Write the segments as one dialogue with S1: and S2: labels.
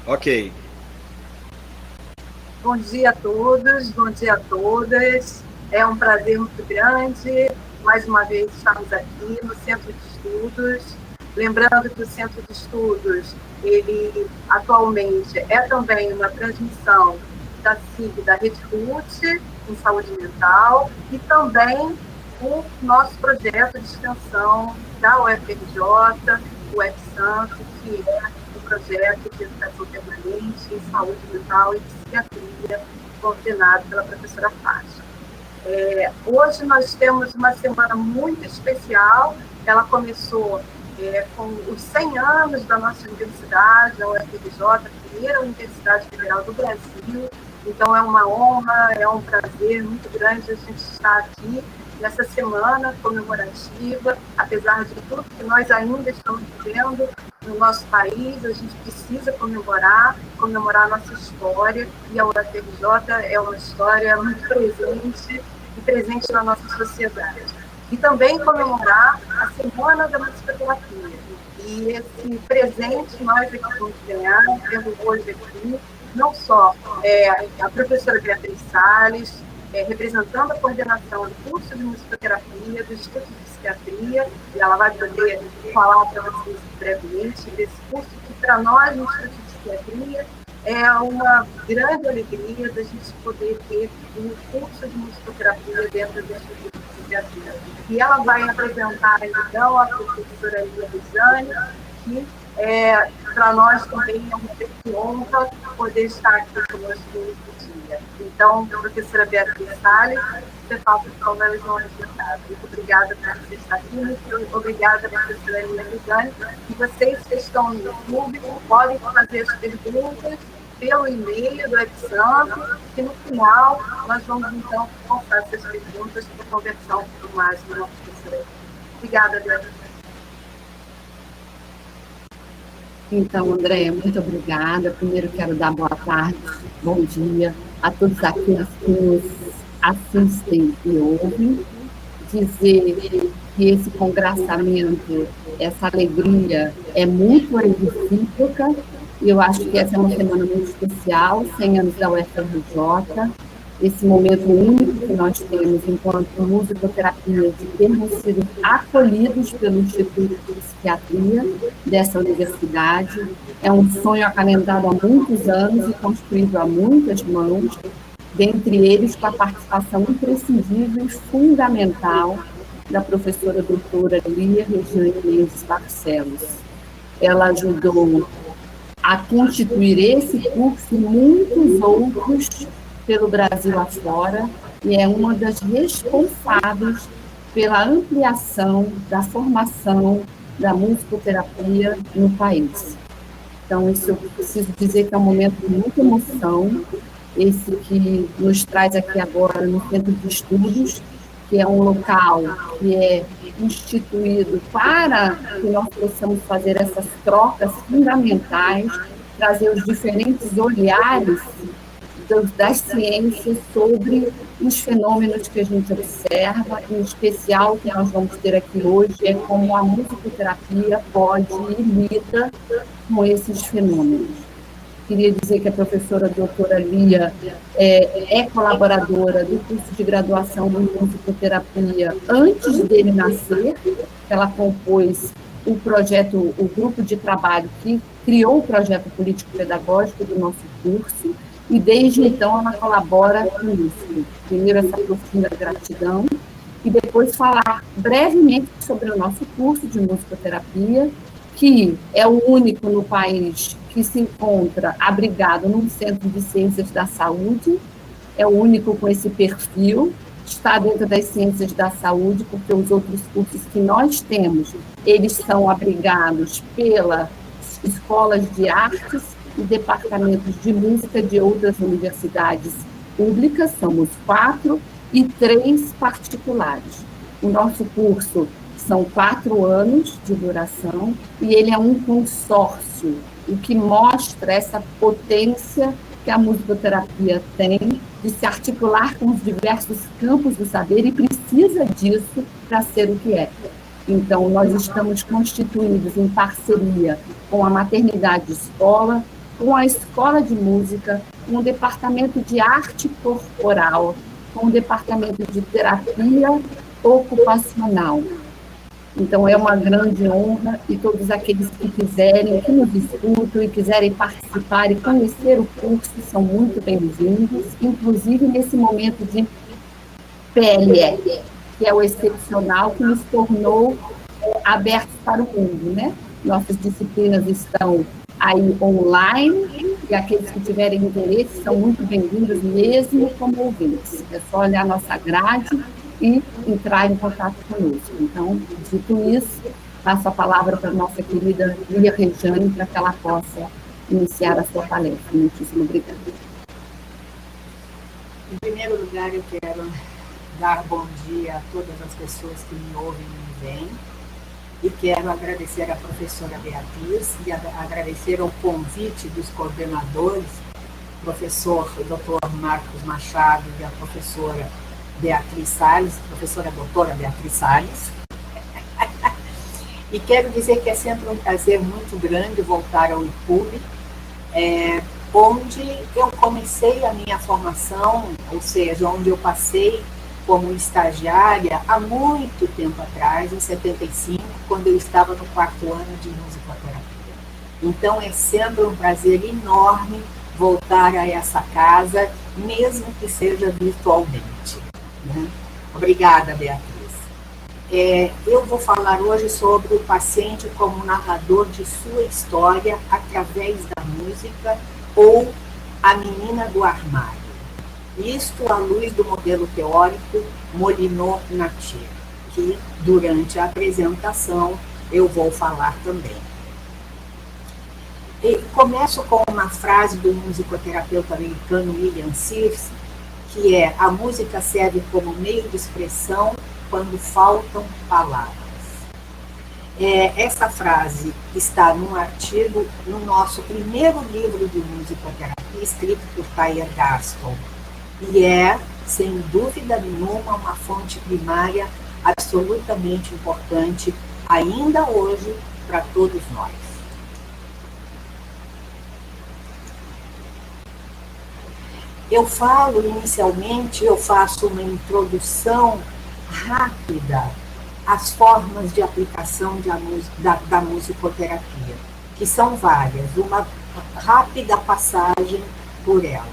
S1: Ok.
S2: Bom dia a todos, bom dia a todas. É um prazer muito grande, mais uma vez, estarmos aqui no Centro de Estudos. Lembrando que o Centro de Estudos, ele atualmente é também uma transmissão da CIG, da Rede RUT, em saúde mental, e também o nosso projeto de extensão da UFRJ, o EPSANTO, que é o projeto de educação permanente em saúde mental e psiquiatria, coordenado pela professora Fátima. Hoje nós temos uma semana muito especial. Ela começou com os 100 anos da nossa universidade, a UFRJ, a primeira Universidade Federal do Brasil. Então é uma honra, é um prazer muito grande a gente estar aqui nessa semana comemorativa. Apesar de tudo que nós ainda estamos vivendo no nosso país, a gente precisa comemorar a nossa história, e a UFRJ é uma história muito presente na nossa sociedade. E também comemorar a Semana da Musicoterapia. E esse presente nós aqui vamos ganhar, tendo hoje aqui, não só a professora Beatriz Salles, representando a coordenação do curso de musicoterapia, do Instituto de Psiquiatria, e ela vai poder falar para vocês brevemente desse curso que, para nós, no Instituto de Psiquiatria, é uma grande alegria da gente poder ter um curso de musicoterapia dentro do Instituto de Psiquiatria. E ela vai apresentar, então, a professora Lia Rizani, que para nós também é uma grande honra poder estar aqui conosco nesse dia. Então, professora Beatriz Salles, você fala qual é o resultado. Muito obrigada por você estar aqui, muito obrigada, professora Lia Rizani. E vocês que estão no YouTube podem fazer as perguntas pelo e-mail do EPSANTO, e no final nós vamos, então, passar essas perguntas para conversar um pouco mais com a nossa professora. Obrigada, Beatriz.
S3: Então, Andréia, muito obrigada. Primeiro quero dar boa tarde, bom dia a todos aqueles que nos assistem e ouvem. Dizer que esse congraçamento, essa alegria é muito recíproca. Eu acho que essa é uma semana muito especial, 100 anos da UFRJ, esse momento único que nós temos enquanto musicoterapia, de termos sido acolhidos pelo Instituto de Psiquiatria dessa universidade. É um sonho acalentado há muitos anos e construído a muitas mãos, dentre eles com a participação imprescindível e fundamental da professora doutora Lia Rizani Mendes Barcelos. Ela ajudou a constituir esse curso e muitos outros pelo Brasil afora, e é uma das responsáveis pela ampliação da formação da musicoterapia no país. Então, isso eu preciso dizer que é um momento de muita emoção, esse que nos traz aqui agora no Centro de Estudos, que é um local que é instituído para que nós possamos fazer essas trocas fundamentais, trazer os diferentes olhares das ciências sobre os fenômenos que a gente observa, em especial que nós vamos ter aqui hoje é como a musicoterapia pode e lida com esses fenômenos. Queria dizer que a professora doutora Lia é colaboradora do curso de graduação em musicoterapia antes dele nascer. Ela compôs o projeto, o grupo de trabalho que criou o projeto político-pedagógico do nosso curso, e desde então ela colabora com isso. Primeiro, essa profunda gratidão, e depois falar brevemente sobre o nosso curso de musicoterapia, que é o único no país que se encontra abrigado num centro de ciências da saúde, é o único com esse perfil, está dentro das ciências da saúde, porque os outros cursos que nós temos, eles são abrigados pelas escolas de artes e departamentos de música de outras universidades públicas, somos 4, e 3 particulares. O nosso curso são 4 anos de duração, e ele é um consórcio, o que mostra essa potência que a musicoterapia tem de se articular com os diversos campos do saber, e precisa disso para ser o que é. Então, nós estamos constituídos em parceria com a Maternidade Escola, com a escola de música, com o departamento de arte corporal, com o departamento de terapia ocupacional. Então, é uma grande honra, e todos aqueles que quiserem, que nos escutam e quiserem participar e conhecer o curso, são muito bem-vindos, inclusive nesse momento de PLE, que é o excepcional, que nos tornou abertos para o mundo, né? Nossas disciplinas estão aí online, e aqueles que tiverem interesse são muito bem-vindos mesmo como ouvintes. É só olhar a nossa grade e entrar em contato conosco. Então, dito isso, passo a palavra para a nossa querida Lia Rejane, para que ela possa iniciar a sua palestra. Muitíssimo obrigada.
S1: Em primeiro lugar, eu quero dar bom dia a todas as pessoas que me ouvem e me veem, e quero agradecer à professora Beatriz e agradecer ao convite dos coordenadores, professor Dr. Marcos Machado e a professora Beatriz Salles, professora doutora Beatriz Salles. E quero dizer que é sempre um prazer muito grande voltar ao IPUB, onde eu comecei a minha formação, ou seja, onde eu passei como estagiária há muito tempo atrás, em 75, quando eu estava no 4º ano de musicoterapia. Então é sempre um prazer enorme voltar a essa casa, mesmo que seja virtualmente. Né? Obrigada, Beatriz. Eu vou falar hoje sobre o paciente como narrador de sua história através da música, ou a menina do armário. Isto à luz do modelo teórico Molyneux-Natir, que durante a apresentação eu vou falar também. E começo com uma frase do musicoterapeuta americano William Sears, que é: a música serve como meio de expressão quando faltam palavras. Essa frase está num artigo no nosso primeiro livro de musicoterapia, escrito por Tyler Gaston, e é, sem dúvida nenhuma, uma fonte primária absolutamente importante, ainda hoje, para todos nós. Eu faço uma introdução rápida às formas de aplicação da musicoterapia, que são várias, uma rápida passagem por elas.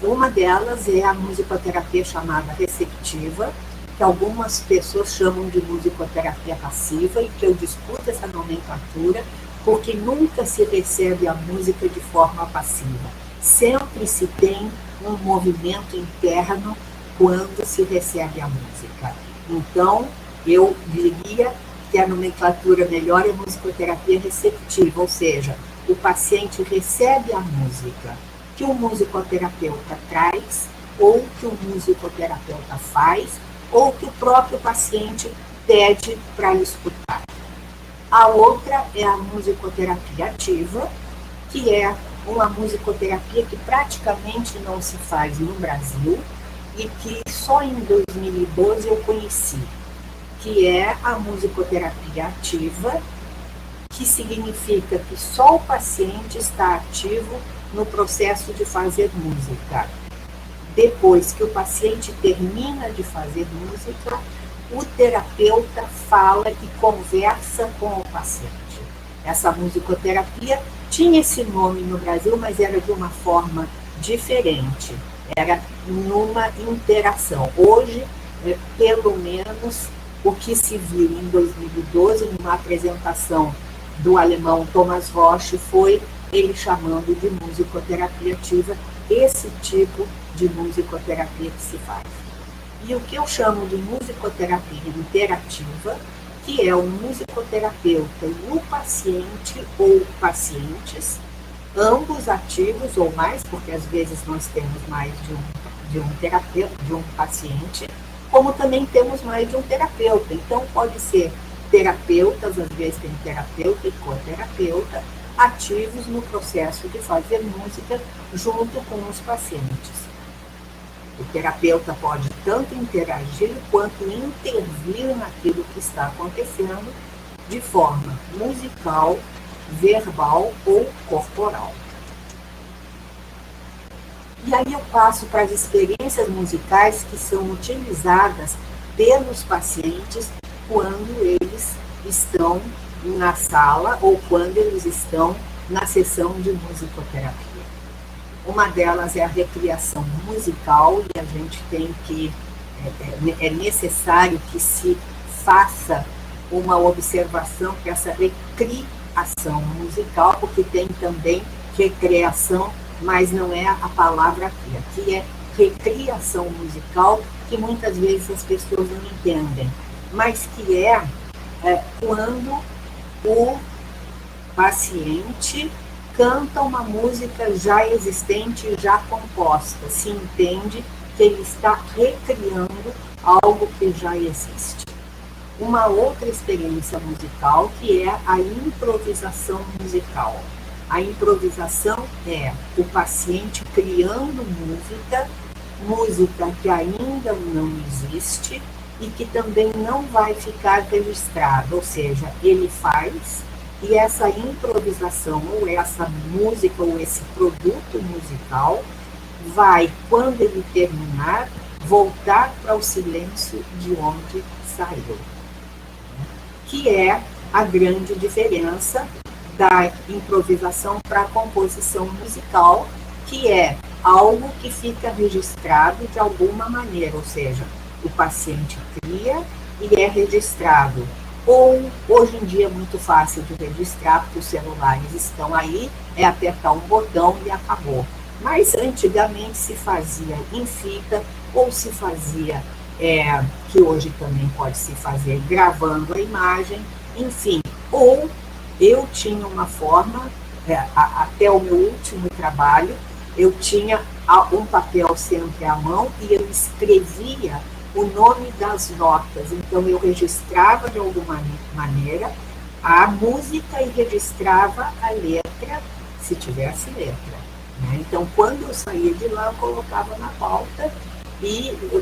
S1: Uma delas é a musicoterapia chamada receptiva, que algumas pessoas chamam de musicoterapia passiva, e que eu discuto essa nomenclatura, porque nunca se recebe a música de forma passiva. Sempre se tem um movimento interno quando se recebe a música. Então, eu diria que a nomenclatura melhor é musicoterapia receptiva, ou seja, o paciente recebe a música que o musicoterapeuta traz, ou que o musicoterapeuta faz, ou que o próprio paciente pede para escutar. A outra é a musicoterapia ativa, que é uma musicoterapia que praticamente não se faz no Brasil e que só em 2012 eu conheci, que é a musicoterapia ativa, que significa que só o paciente está ativo no processo de fazer música. Depois que o paciente termina de fazer música, o terapeuta fala e conversa com o paciente. Essa musicoterapia tinha esse nome no Brasil, mas era de uma forma diferente. Era numa interação. Hoje, pelo menos, o que se viu em 2012, numa apresentação do alemão Thomas Roche, foi ele chamando de musicoterapia ativa esse tipo de musicoterapia que se faz. E o que eu chamo de musicoterapia interativa, que é o musicoterapeuta e o paciente ou pacientes, ambos ativos ou mais, porque às vezes nós temos mais de um terapeuta, de um paciente, como também temos mais de um terapeuta. Então pode ser terapeutas, às vezes tem terapeuta e coterapeuta, ativos no processo de fazer música junto com os pacientes. O terapeuta pode tanto interagir quanto intervir naquilo que está acontecendo de forma musical, verbal ou corporal. E aí eu passo para as experiências musicais que são utilizadas pelos pacientes quando eles estão na sala ou quando eles estão na sessão de musicoterapia. Uma delas é a recriação musical, e a gente tem que, é necessário que se faça uma observação para essa recriação musical, porque tem também recreação, mas não é a palavra aqui. Aqui é recriação musical, que muitas vezes as pessoas não entendem, mas que é quando o paciente canta uma música já existente, já composta. Se entende que ele está recriando algo que já existe. Uma outra experiência musical, que é a improvisação musical. A improvisação é o paciente criando música que ainda não existe e que também não vai ficar registrada, ou seja, ele faz e essa improvisação, ou essa música, ou esse produto musical, vai, quando ele terminar, voltar para o silêncio de onde saiu. Que é a grande diferença da improvisação para a composição musical, que é algo que fica registrado de alguma maneira, ou seja, o paciente cria e é registrado. Ou, hoje em dia, é muito fácil de registrar, porque os celulares estão aí, é apertar um botão e acabou. Mas, antigamente, se fazia em fita, ou se fazia, que hoje também pode se fazer gravando a imagem, enfim. Ou eu tinha uma forma, até o meu último trabalho, eu tinha um papel sempre à mão e eu escrevia o nome das notas. Então, eu registrava de alguma maneira a música e registrava a letra, se tivesse letra. Né? Então, quando eu saía de lá, eu colocava na pauta e no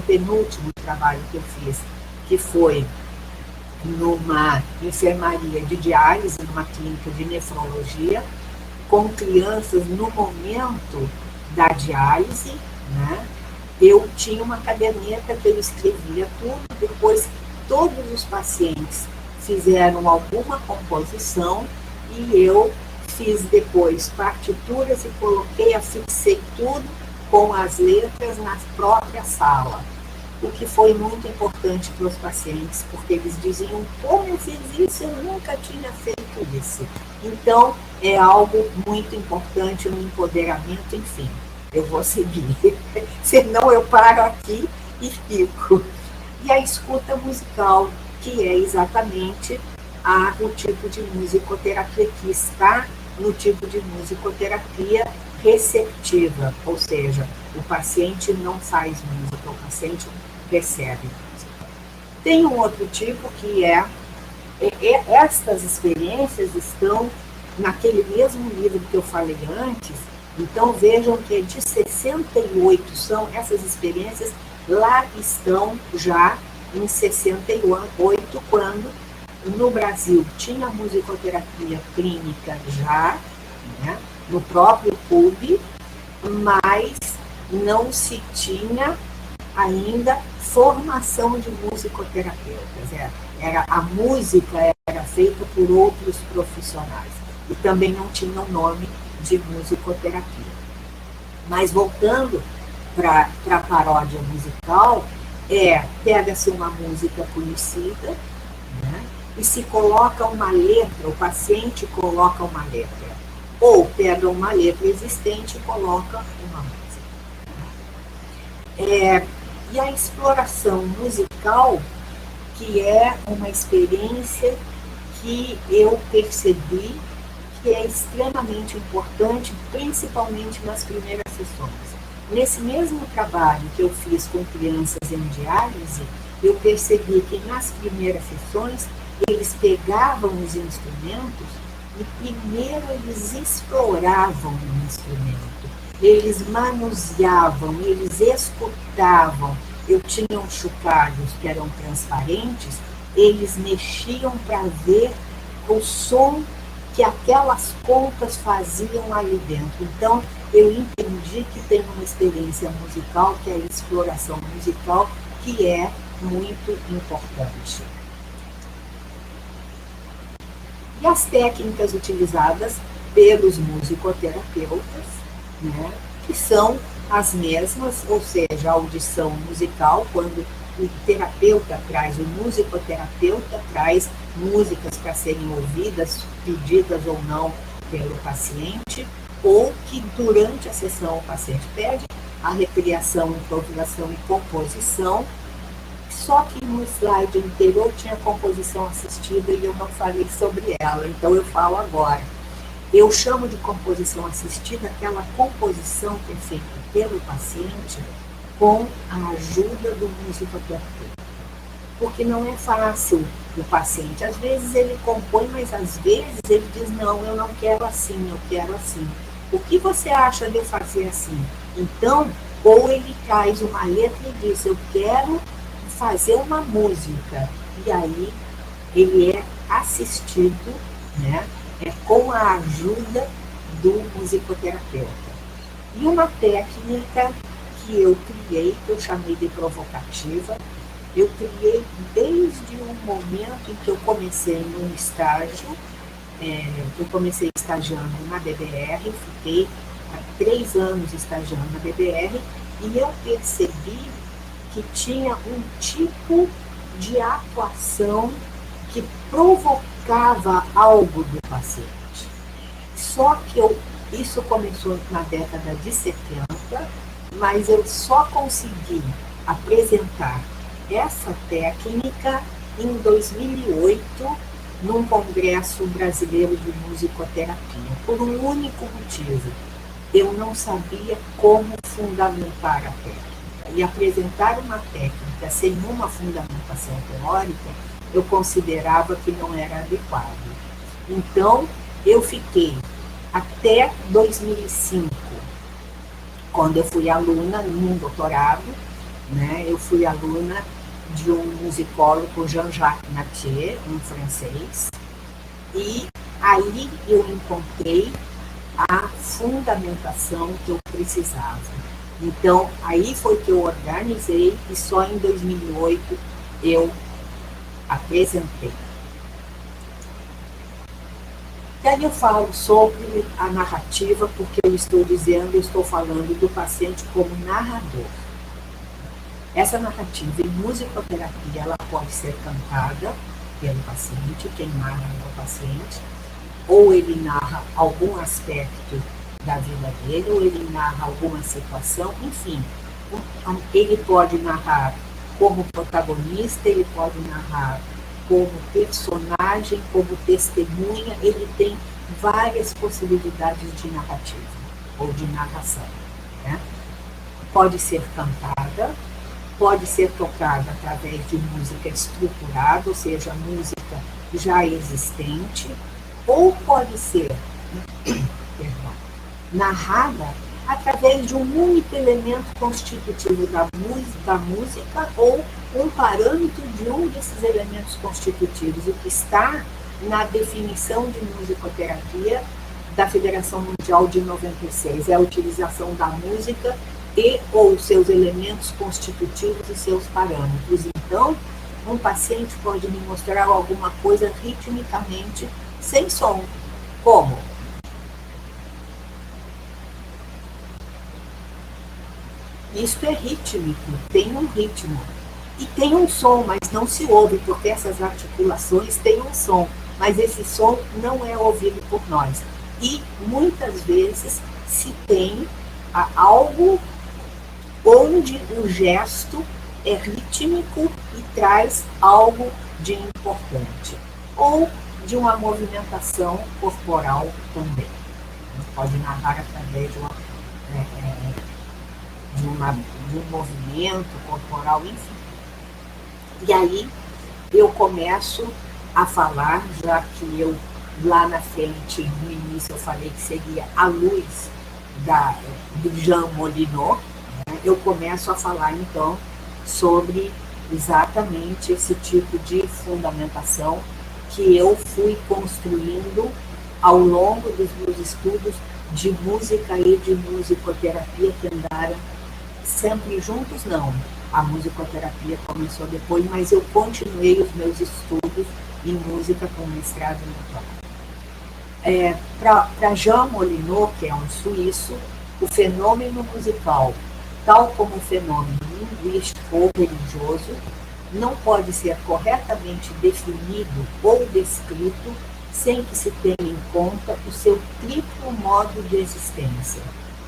S1: penúltimo trabalho que eu fiz, que foi numa enfermaria de diálise, numa clínica de nefrologia, com crianças no momento da diálise, né? Eu tinha uma caderneta que eu escrevia tudo, depois todos os pacientes fizeram alguma composição e eu fiz depois partituras e coloquei, afixei tudo com as letras na própria sala, o que foi muito importante para os pacientes, porque eles diziam, como eu fiz isso, eu nunca tinha feito isso. Então, é algo muito importante no empoderamento, enfim. Eu vou seguir, senão eu paro aqui e fico. E a escuta musical, que é exatamente o tipo de musicoterapia que está no tipo de musicoterapia receptiva, ou seja, o paciente não faz música, o paciente recebe música. Tem um outro tipo que estas experiências estão naquele mesmo livro que eu falei antes. Então, vejam que de 68 são essas experiências, lá estão já em 68, quando no Brasil tinha musicoterapia clínica já, né, no próprio PUB, mas não se tinha ainda formação de musicoterapeutas. A música era feita por outros profissionais e também não tinha o nome de musicoterapia. Mas voltando para a paródia musical, pega-se uma música conhecida, né, e se coloca uma letra, o paciente coloca uma letra, ou pega uma letra existente e coloca uma música. E a exploração musical, que é uma experiência que eu percebi que é extremamente importante, principalmente nas primeiras sessões. Nesse mesmo trabalho que eu fiz com crianças em diálise, eu percebi que nas primeiras sessões eles pegavam os instrumentos e primeiro eles exploravam o instrumento, eles manuseavam, eles escutavam. Eu tinha uns chocalhos que eram transparentes, eles mexiam para ver o som que aquelas contas faziam ali dentro. Então, eu entendi que tem uma experiência musical, que é a exploração musical, que é muito importante. E as técnicas utilizadas pelos musicoterapeutas, né, que são as mesmas, ou seja, a audição musical, quando o terapeuta traz, o musicoterapeuta traz músicas para serem ouvidas, pedidas ou não pelo paciente, ou que durante a sessão o paciente pede a recriação, improvisação e composição. Só que no slide anterior tinha composição assistida e eu não falei sobre ela, então eu falo agora. Eu chamo de composição assistida aquela composição que é feita pelo paciente com a ajuda do musicoterapeuta. Porque não é fácil o paciente. Às vezes ele compõe, mas às vezes ele diz, não, eu não quero assim, eu quero assim. O que você acha de eu fazer assim? Então, ou ele traz uma letra e diz, eu quero fazer uma música. E aí ele é assistido, né, com a ajuda do musicoterapeuta. E uma técnica que eu criei, que eu chamei de provocativa, eu criei desde o momento em que eu comecei num estágio, eu comecei estagiando na BBR, fiquei há 3 anos estagiando na BBR, e eu percebi que tinha um tipo de atuação que provocava algo do paciente. Só que isso começou na década de 70, mas eu só consegui apresentar essa técnica em 2008, num Congresso Brasileiro de Musicoterapia, por um único motivo. Eu não sabia como fundamentar a técnica. E apresentar uma técnica sem uma fundamentação teórica, eu considerava que não era adequado. Então, eu fiquei até 2005, quando eu fui aluna num doutorado, né, eu fui aluna de um musicólogo, Jean-Jacques Nattier, um francês, e aí eu encontrei a fundamentação que eu precisava. Então, aí foi que eu organizei e só em 2008 eu apresentei. E aí eu falo sobre a narrativa, porque eu estou falando do paciente como narrador. Essa narrativa em musicoterapia, ela pode ser cantada pelo paciente, quem narra é o paciente, ou ele narra algum aspecto da vida dele, ou ele narra alguma situação, enfim. Ele pode narrar como protagonista, ele pode narrar como personagem, como testemunha, ele tem várias possibilidades de narrativa, ou de narração, né? Pode ser cantada, pode ser tocada através de música estruturada, ou seja, música já existente, ou pode ser narrada através de um único elemento constitutivo da música ou um parâmetro de um desses elementos constitutivos, o que está na definição de musicoterapia da Federação Mundial de 96, é a utilização da música e ou seus elementos constitutivos e seus parâmetros. Então, um paciente pode me mostrar alguma coisa ritmicamente sem som. Como? Isso é rítmico, tem um ritmo. E tem um som, mas não se ouve, porque essas articulações têm um som, mas esse som não é ouvido por nós. E muitas vezes se tem algo onde o gesto é rítmico e traz algo de importante, ou de uma movimentação corporal também. Pode narrar através de um movimento corporal, enfim. E aí eu começo a falar, já que eu lá na frente, no início eu falei que seria a luz do Jean Molineaux, né? Eu começo a falar então sobre exatamente esse tipo de fundamentação que eu fui construindo ao longo dos meus estudos de música e de musicoterapia que andaram sempre juntos, não. A musicoterapia começou depois, mas eu continuei os meus estudos em música com mestrado e doutorado. Para Jean Molineau, que é um suíço, o fenômeno musical, tal como o fenômeno linguístico ou religioso, não pode ser corretamente definido ou descrito sem que se tenha em conta o seu triplo modo de existência,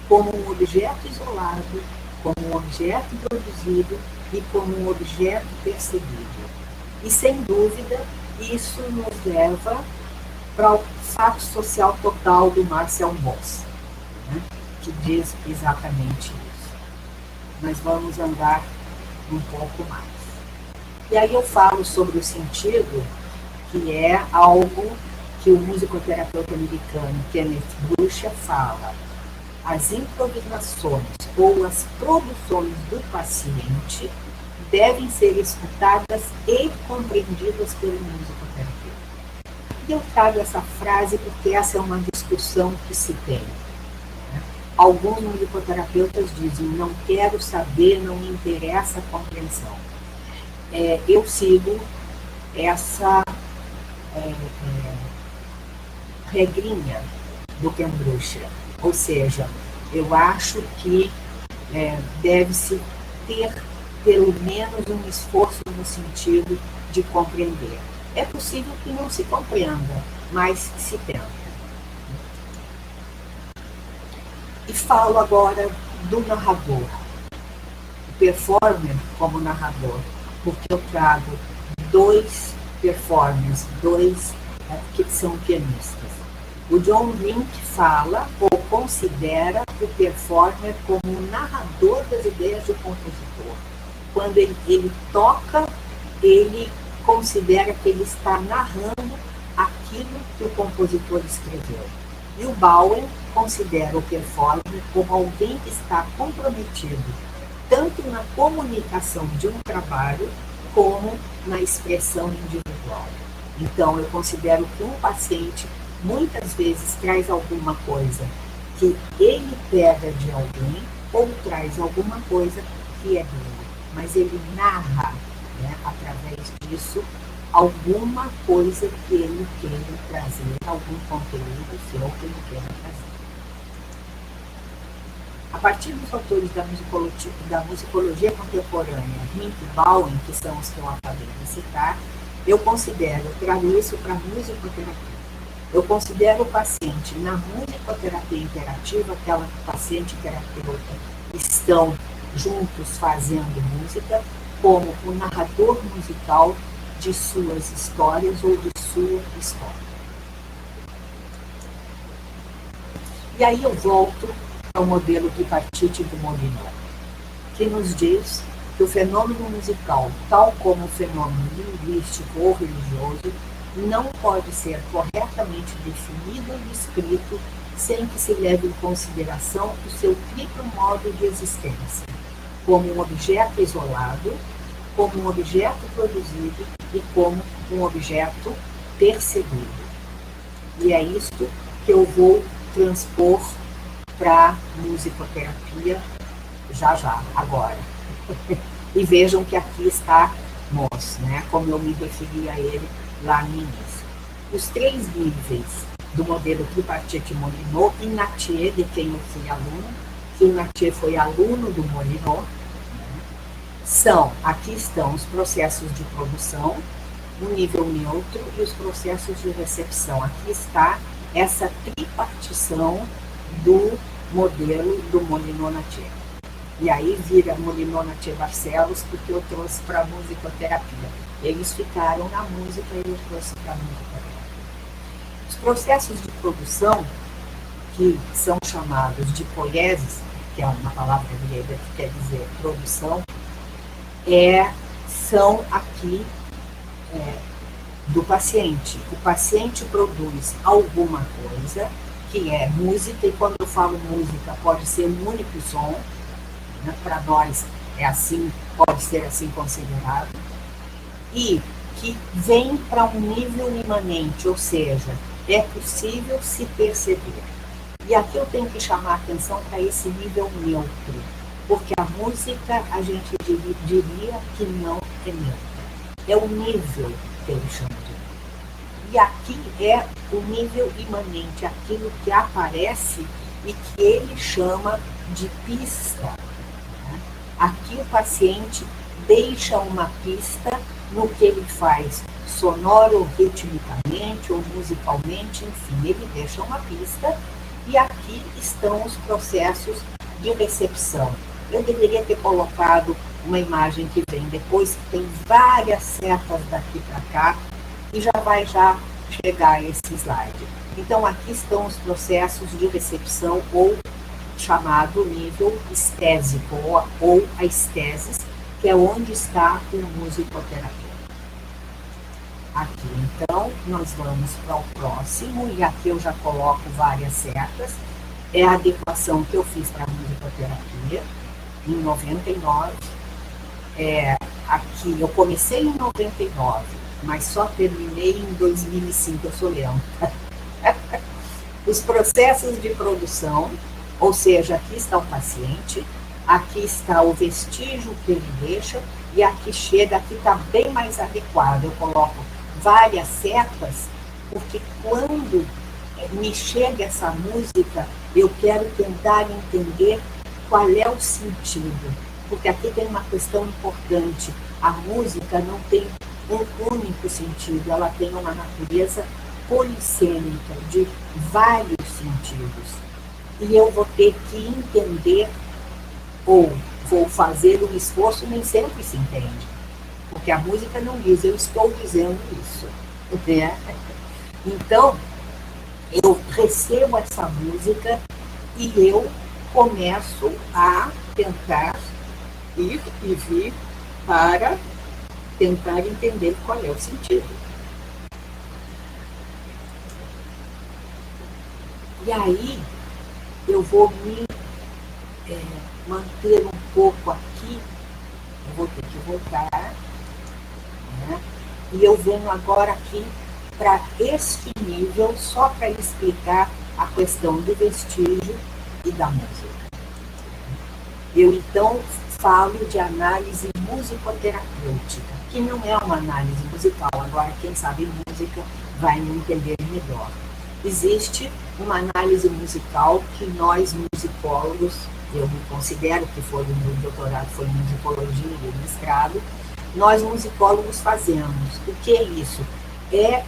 S1: como um objeto isolado, como um objeto produzido e como um objeto percebido. E, sem dúvida, isso nos leva para o fato social total do Marcel Mauss, né, que diz exatamente isso. Mas vamos andar um pouco mais. E aí eu falo sobre o sentido, que é algo que o musicoterapeuta americano Kenneth Bucher fala. As improvisações ou as produções do paciente devem ser escutadas e compreendidas pelo musicoterapeuta. E eu trago essa frase porque essa é uma discussão que se tem. Alguns musicoterapeutas dizem, não quero saber, não me interessa a compreensão. Eu sigo essa regrinha do Ken Brucher. Ou seja, eu acho que deve-se ter pelo menos um esforço no sentido de compreender. É possível que não se compreenda, mas se tenta. E falo agora do narrador, o performer como narrador, porque eu trago dois performers, que são pianistas. O John Wink fala ou considera o performer como um narrador das ideias do compositor. Quando ele toca, ele considera que ele está narrando aquilo que o compositor escreveu. E o Bowen considera o performer como alguém que está comprometido tanto na comunicação de um trabalho como na expressão individual. Então, eu considero que um paciente muitas vezes traz alguma coisa que ele pega de alguém ou traz alguma coisa que é dele, mas ele narra, né, através disso, alguma coisa que ele queira trazer, algum conteúdo seu que ele queira trazer. A partir dos autores da musicologia contemporânea, Wink e Bowen, que são os que eu acabei de citar, eu trago isso para a musicoterapia. Eu considero o paciente na musicoterapia interativa, aquela que o paciente e o terapeuta estão juntos fazendo música, como o narrador musical de suas histórias ou de sua história. E aí eu volto ao modelo tripartite do Molineau, que nos diz que o fenômeno musical, tal como o fenômeno linguístico ou religioso, não pode ser corretamente definido ou descrito sem que se leve em consideração o seu triplo modo de existência, como um objeto isolado, como um objeto produzido e como um objeto percebido. E é isto que eu vou transpor para a musicoterapia já, agora. E vejam que aqui está Mauss, né, como eu me referi a ele lá no início. Os três níveis do modelo tripartite Molineau, Inatier, de quem eu fui aluno, que Inatier foi aluno do Molineau, né, aqui estão os processos de produção, o nível neutro e os processos de recepção. Aqui está essa tripartição do modelo do Molineau-Natier. E aí vira Molineau-Natier-Barcelos, porque eu trouxe para a musicoterapia. Eles ficaram na música e eu trouxe para a musicoterapia. Os processos de produção, que são chamados de poiesis, que é uma palavra grega que quer dizer produção, são aqui do paciente. O paciente produz alguma coisa, que é música, e quando eu falo música, pode ser um único som, né? Para nós é assim, pode ser assim considerado, e que vem para um nível imanente, ou seja, é possível se perceber. E aqui eu tenho que chamar a atenção para esse nível neutro, porque a música a gente diria que não é neutra. É o nível que ele chama de neutro. E aqui é o nível imanente, aquilo que aparece e que ele chama de pista. Aqui o paciente deixa uma pista no que ele faz, sonoro ou ritmicamente ou musicalmente, enfim, ele deixa uma pista e aqui estão os processos de recepção. Eu deveria ter colocado uma imagem que vem depois, que tem várias setas daqui para cá e já vai chegar esse slide. Então aqui estão os processos de recepção ou chamado nível estésico ou a estesis, que é onde está o musicoterapeuta. Aqui, então, nós vamos para o próximo, e aqui eu já coloco várias setas. É a adequação que eu fiz para a musicoterapia, em 99. Aqui, eu comecei em 99, mas só terminei em 2005, eu sou lenta. Os processos de produção, ou seja, aqui está o paciente, aqui está o vestígio que ele deixa, e aqui chega, aqui está bem mais adequado. Eu coloco várias setas, porque quando me chega essa música, eu quero tentar entender qual é o sentido. Porque aqui tem uma questão importante. A música não tem um único sentido, ela tem uma natureza polissêmica, de vários sentidos. E eu vou ter que entender, ou vou fazer um esforço, nem sempre se entende. Porque a música não diz, eu estou dizendo isso. Né? Então, eu recebo essa música e eu começo a tentar ir e vir para tentar entender qual é o sentido. E aí, eu vou me manter um pouco aqui, eu vou ter que voltar, né? E eu venho agora aqui para este nível, só para explicar a questão do vestígio e da música. Eu, então, falo de análise musicoterapêutica, que não é uma análise musical. Agora, quem sabe música vai me entender melhor. Existe uma análise musical que nós, musicólogos, eu me considero que foi o meu doutorado, foi em musicologia e mestrado, nós musicólogos fazemos. O que é isso? É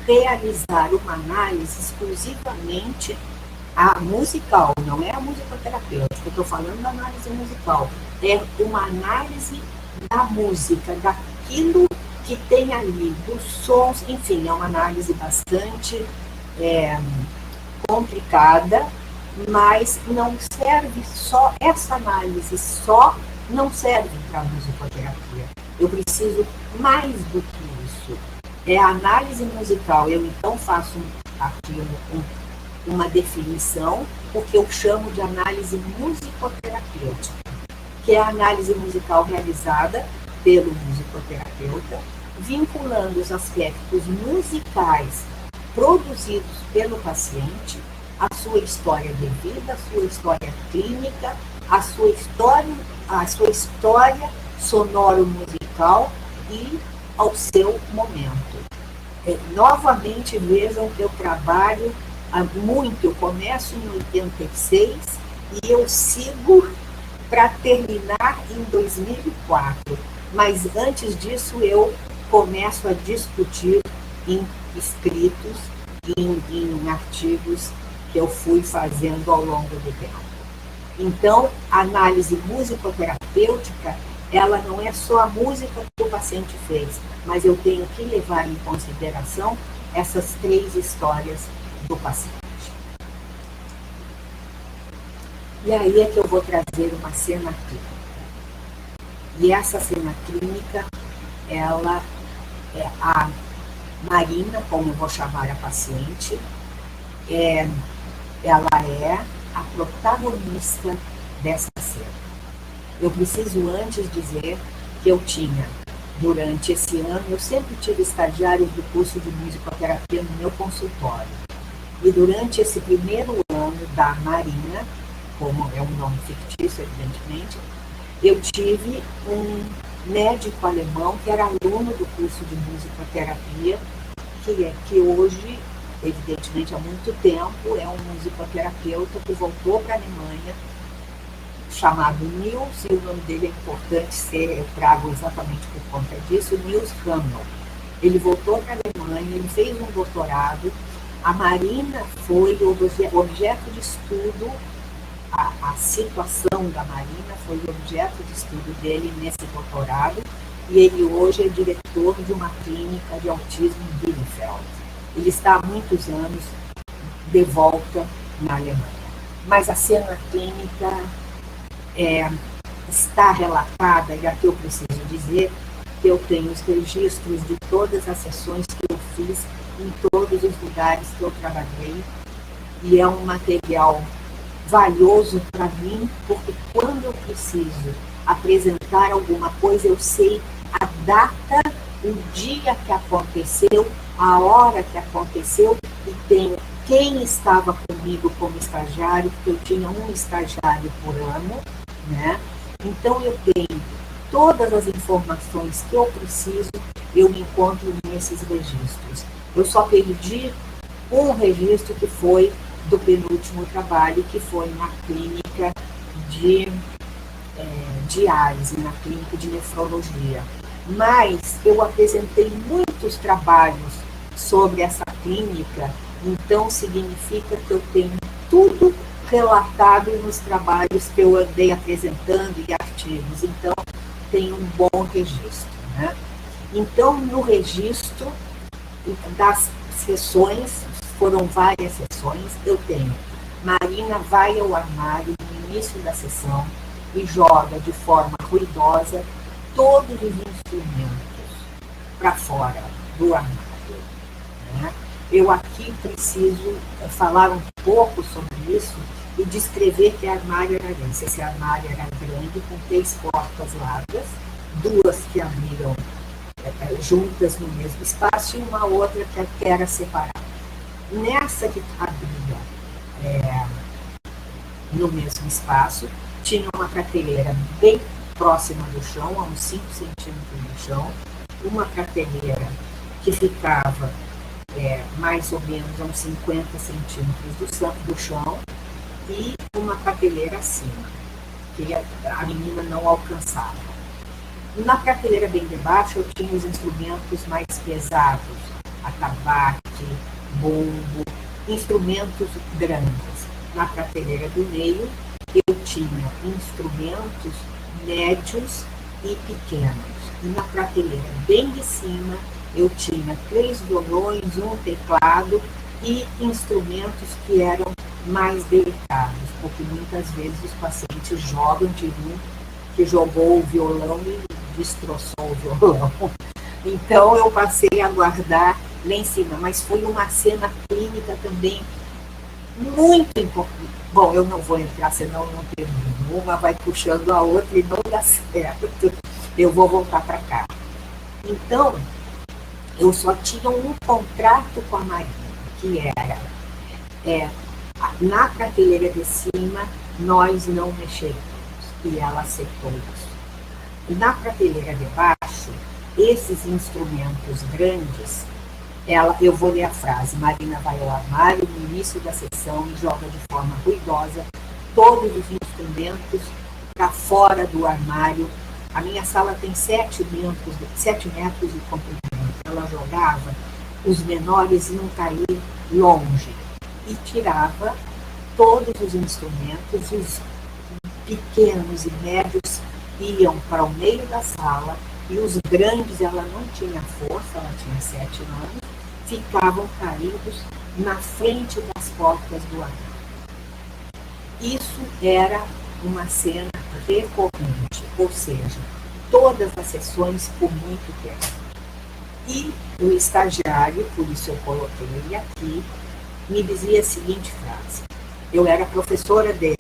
S1: realizar uma análise exclusivamente a musical, não é a musicoterapêutica, eu estou falando da análise musical, é uma análise da música, daquilo que tem ali, dos sons, enfim, é uma análise bastante complicada, mas não serve só, essa análise só não serve para a musicoterapia. Eu preciso mais do que isso. É a análise musical. Eu então faço aqui uma definição, porque eu chamo de análise musicoterapêutica, que é a análise musical realizada pelo musicoterapeuta, vinculando os aspectos musicais produzidos pelo paciente, a sua história de vida, a sua história clínica, a sua história sonoro-musical e ao seu momento. Novamente, vejam que eu trabalho muito, eu começo em 86 e eu sigo para terminar em 2004. Mas antes disso, eu começo a discutir em escritos, em artigos que eu fui fazendo ao longo do tempo. Então, a análise musicoterapêutica, ela não é só a música que o paciente fez, mas eu tenho que levar em consideração essas 3 histórias do paciente. E aí é que eu vou trazer uma cena clínica. E essa cena clínica, ela é a Marina, como eu vou chamar a paciente, ela é a protagonista dessa cena. Eu preciso antes dizer que eu tinha, durante esse ano, eu sempre tive estagiários do curso de musicoterapia no meu consultório. E durante esse primeiro ano da Marina, como é um nome fictício, evidentemente, eu tive um médico alemão que era aluno do curso de musicoterapia, que hoje, evidentemente, há muito tempo, é um musicoterapeuta que voltou para a Alemanha, chamado Nils, e o nome dele é importante eu trago exatamente por conta disso, Nils Hammel. Ele voltou para a Alemanha, ele fez um doutorado, a Marina foi o objeto de estudo, a situação da Marina foi o objeto de estudo dele nesse doutorado, e ele hoje é diretor de uma clínica de autismo em Bielefeld. Ele está há muitos anos de volta na Alemanha. Mas a cena clínica está relatada, e aqui eu preciso dizer que eu tenho os registros de todas as sessões que eu fiz em todos os lugares que eu trabalhei, e é um material valioso para mim, porque quando eu preciso apresentar alguma coisa, eu sei a data, o dia que aconteceu, a hora que aconteceu, e tenho quem estava comigo como estagiário, porque eu tinha um estagiário por ano, né? Então eu tenho todas as informações que eu preciso, eu encontro nesses registros. Eu só perdi um registro que foi do penúltimo trabalho, que foi na clínica de diálise, na clínica de nefrologia. Mas eu apresentei muitos trabalhos sobre essa clínica, então significa que eu tenho tudo relatado nos trabalhos que eu andei apresentando e artigos, então tem um bom registro, né? Então, no registro das sessões, foram várias sessões, eu tenho Marina vai ao armário no início da sessão e joga de forma ruidosa todos os instrumentos para fora do armário, né? Eu aqui preciso falar um pouco sobre isso e descrever que armário era esse. Esse armário era grande, com 3 portas largas, 2 que abriam juntas no mesmo espaço e uma outra que era separada. Nessa que abria no mesmo espaço, tinha uma prateleira bem próxima do chão, a uns 5 centímetros do chão, uma prateleira que ficava mais ou menos a uns 50 centímetros do chão, e uma prateleira acima, que a menina não alcançava. Na prateleira bem debaixo, eu tinha os instrumentos mais pesados, atabaque, bombo, instrumentos grandes. Na prateleira do meio, eu tinha instrumentos médios e pequenos. E na prateleira bem de cima, eu tinha 3 violões, um teclado e instrumentos que eram mais delicados, porque muitas vezes os pacientes jogam de um que jogou o violão e destroçou o violão. Então eu passei a guardar lá em cima, mas foi uma cena clínica também muito importante. Bom, eu não vou entrar, senão eu não termino. Uma vai puxando a outra e não dá certo. Eu vou voltar para cá. Então, eu só tinha um contrato com a Marina, que era na prateleira de cima, nós não mexeríamos, e ela aceitou isso. Na prateleira de baixo, esses instrumentos grandes, eu vou ler a frase: Marina vai ao armário no início da sessão e joga de forma ruidosa todos os instrumentos para fora do armário. A minha sala tem 7 metros de comprimento. Ela jogava, os menores iam cair longe e tirava todos os instrumentos, os pequenos e médios iam para o meio da sala e os grandes, ela não tinha força, ela tinha 7 anos, ficavam caídos na frente das portas do armário. Isso era uma cena recorrente, ou seja, todas as sessões por muito tempo. E o estagiário, por isso eu coloquei ele aqui, me dizia a seguinte frase: eu era professora deles.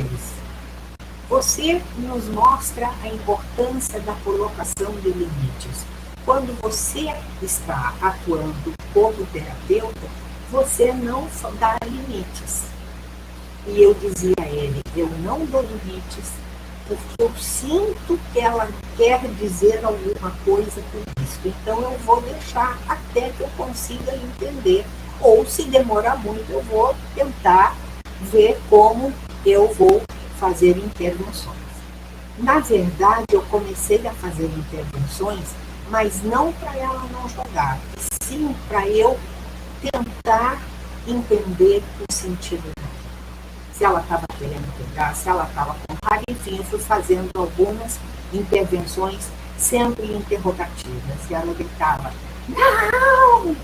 S1: Você nos mostra a importância da colocação de limites. Quando você está atuando como terapeuta, você não dá limites. E eu dizia a ele, eu não dou limites, porque eu sinto que ela quer dizer alguma coisa com isso. Então eu vou deixar até que eu consiga entender. Ou se demorar muito, eu vou tentar ver como eu vou fazer intervenções. Na verdade, eu comecei a fazer intervenções, mas não para ela não jogar, sim para eu tentar entender o sentido dela. Se ela estava querendo pegar, se ela estava com raiva, enfim, eu fui fazendo algumas intervenções sempre interrogativas. E ela gritava, não! E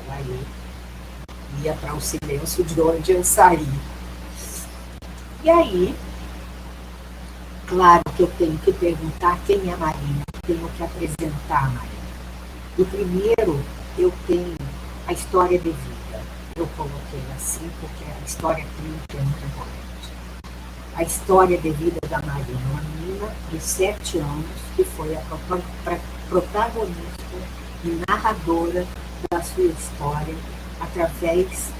S1: ela ia para o silêncio de onde eu saí. E aí, claro que eu tenho que perguntar quem é a Marina, tenho que apresentar a Marina. E primeiro, eu tenho a história de vida. Eu coloquei assim porque a história clínica é muito importante. A história de vida da Marina, uma menina de 7 anos, que foi a protagonista e narradora da sua história através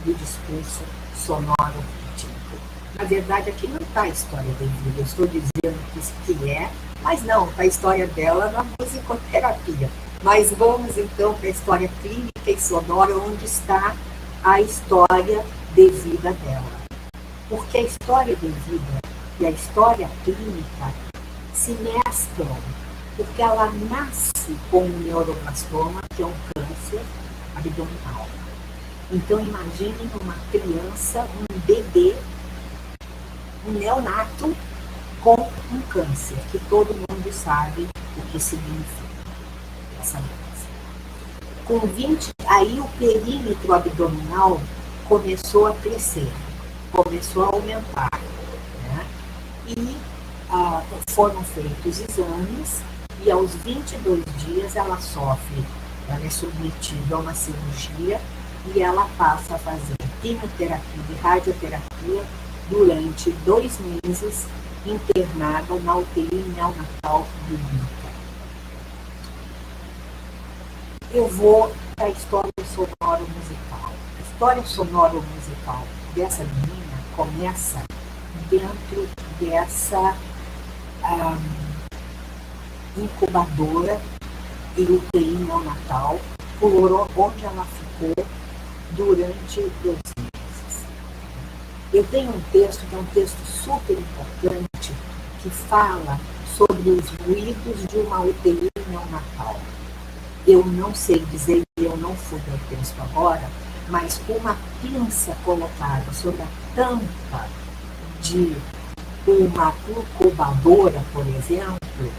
S1: do discurso sonoro típico. Na verdade, aqui não está a história de vida, eu estou dizendo que é, mas não, está a história dela na musicoterapia. Mas vamos então para a história clínica e sonora, onde está a história de vida dela. Porque a história de vida e a história clínica se mesclam, porque ela nasce com um neuroblastoma, que é um câncer abdominal. Então imagine uma criança, um bebê, um neonato com um câncer, que todo mundo sabe o que significa essa doença. Com 20, aí o perímetro abdominal começou a crescer, começou a aumentar, né? E foram feitos exames e aos 22 dias ela é submetida a uma cirurgia e ela passa a fazer quimioterapia e radioterapia durante 2 meses internada na UTI neonatal do INCA. Eu vou para a história sonoro-musical. A história sonoro-musical dessa menina começa dentro dessa incubadora e UTI neonatal, onde ela ficou durante 2 meses. Eu tenho um texto que é um texto super importante, que fala sobre os ruídos de uma UTI neonatal. Eu não sei dizer, eu não fui ao texto agora, mas uma pinça colocada sobre a tampa de uma incubadora, por exemplo,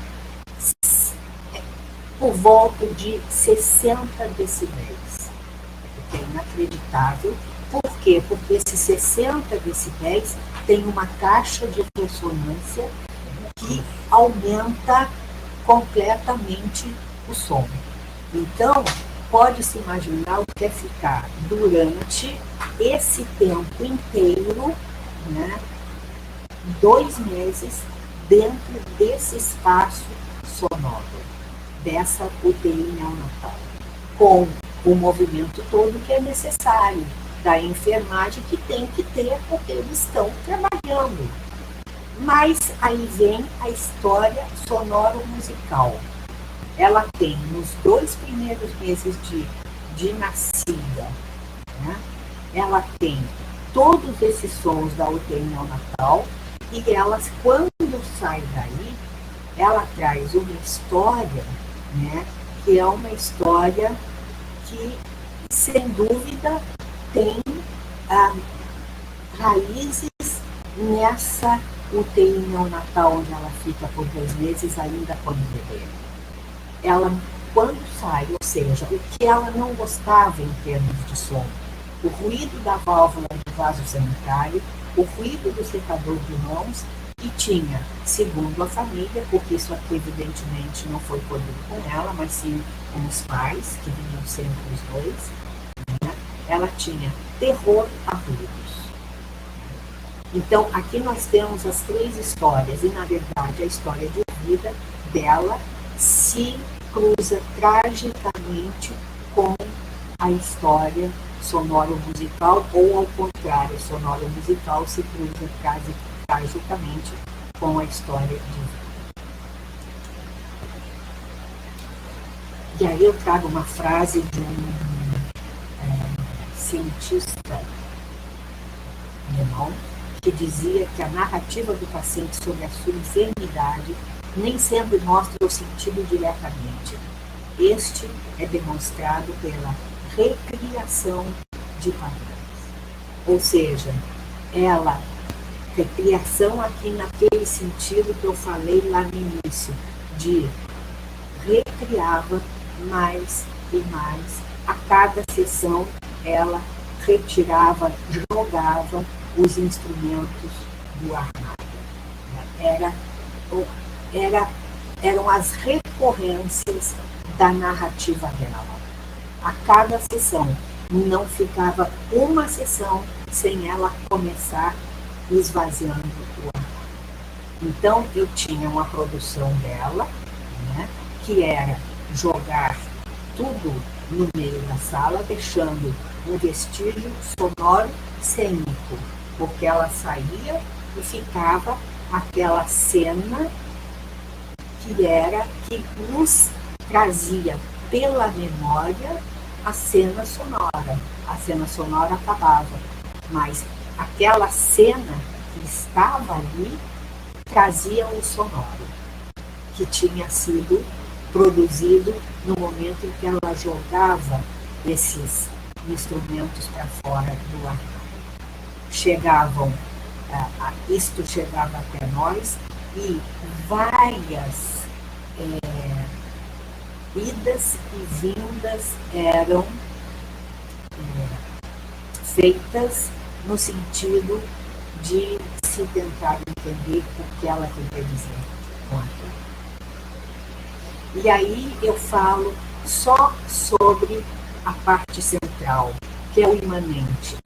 S1: por volta de 60 decibéis. É inacreditável. Por quê? Porque esses 60 decibéis tem uma taxa de ressonância que aumenta completamente o som. Então, pode-se imaginar o que é ficar durante esse tempo inteiro, né, 2 meses, dentro desse espaço sonoro, dessa UTI neonatal, com o movimento todo que é necessário, da enfermagem que tem que ter, porque eles estão trabalhando. Mas aí vem a história sonoro-musical. Ela tem, nos 2 primeiros meses de nascida, né, ela tem todos esses sons da UTI neonatal e elas, quando sai daí, ela traz uma história, né, que é uma história que, sem dúvida, tem raízes nessa UTI neonatal, onde ela fica por 2 meses, ainda quando bebê. Ela, quando sai, ou seja, o que ela não gostava em termos de som, o ruído da válvula do vaso sanitário, o ruído do secador de mãos, e tinha, segundo a família, porque isso aqui evidentemente não foi colhido com ela, mas sim com os pais, que vinham sempre os 2, né? Ela tinha terror a ruídos. Então, aqui nós temos as 3 histórias, e na verdade a história de vida dela se cruza tragicamente com a história sonoro-musical, ou ao contrário, sonoro-musical se cruza tragicamente com a história de vida. E aí eu trago uma frase de um cientista alemão que dizia que a narrativa do paciente sobre a sua enfermidade nem sempre mostra o sentido diretamente. Este é demonstrado pela recriação de padrões. Ou seja, recriação aqui naquele sentido que eu falei lá no início, de recriava mais e mais. A cada sessão ela retirava, jogava os instrumentos do armário. Eram as recorrências da narrativa dela. A cada sessão, não ficava uma sessão sem ela começar esvaziando o armário. Então, eu tinha uma produção dela, né, que era jogar tudo no meio da sala, deixando um vestígio sonoro cênico, porque ela saía e ficava aquela cena que nos trazia pela memória a cena sonora. A cena sonora acabava, mas aquela cena que estava ali trazia o sonoro, que tinha sido produzido no momento em que ela jogava esses instrumentos para fora do armário. Isto chegava até nós e várias idas e vindas eram feitas no sentido de se tentar entender o que ela queria dizer com aquilo. E aí eu falo só sobre a parte central, que é o imanente,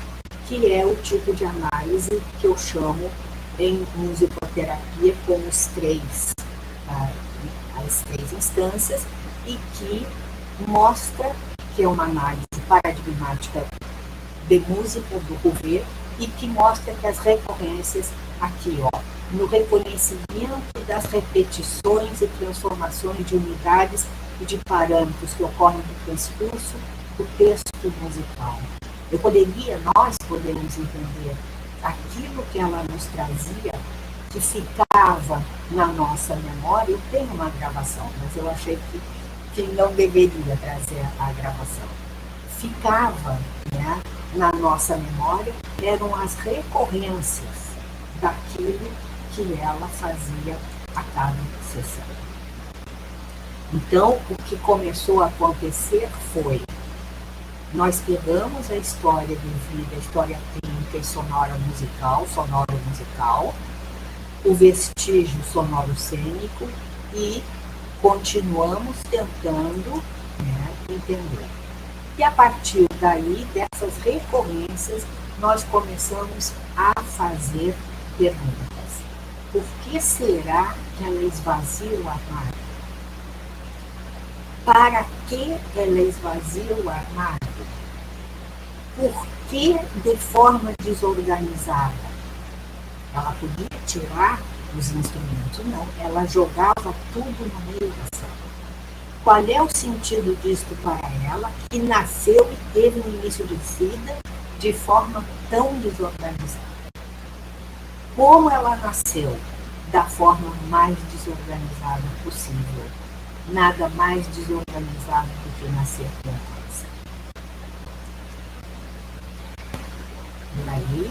S1: que é o tipo de análise que eu chamo em musicoterapia com as três instâncias, e que mostra que é uma análise paradigmática de música do Rouvet, e que mostra que as recorrências aqui, no reconhecimento das repetições e transformações de unidades e de parâmetros que ocorrem no transcurso do texto musical. Nós podemos entender aquilo que ela nos trazia, que ficava na nossa memória. Eu tenho uma gravação, mas eu achei que não deveria trazer a gravação. Ficava, né, na nossa memória, eram as recorrências daquilo que ela fazia a cada sessão. Então, o que começou a acontecer foi: nós pegamos a história de vida, a história clínica e sonoro-musical, o vestígio sonoro-cênico, e continuamos tentando, né, entender. E a partir daí, dessas recorrências, nós começamos a fazer perguntas. Por que será que ela esvazia o armário? Para que ela esvazia o armário? Por que de forma desorganizada? Ela podia tirar os instrumentos? Não, ela jogava tudo no meio da sala. Qual é o sentido disto para ela, que nasceu e teve um início de vida de forma tão desorganizada? Como ela nasceu? Da forma mais desorganizada possível. Nada mais desorganizado do que nascer com câncer. E aí,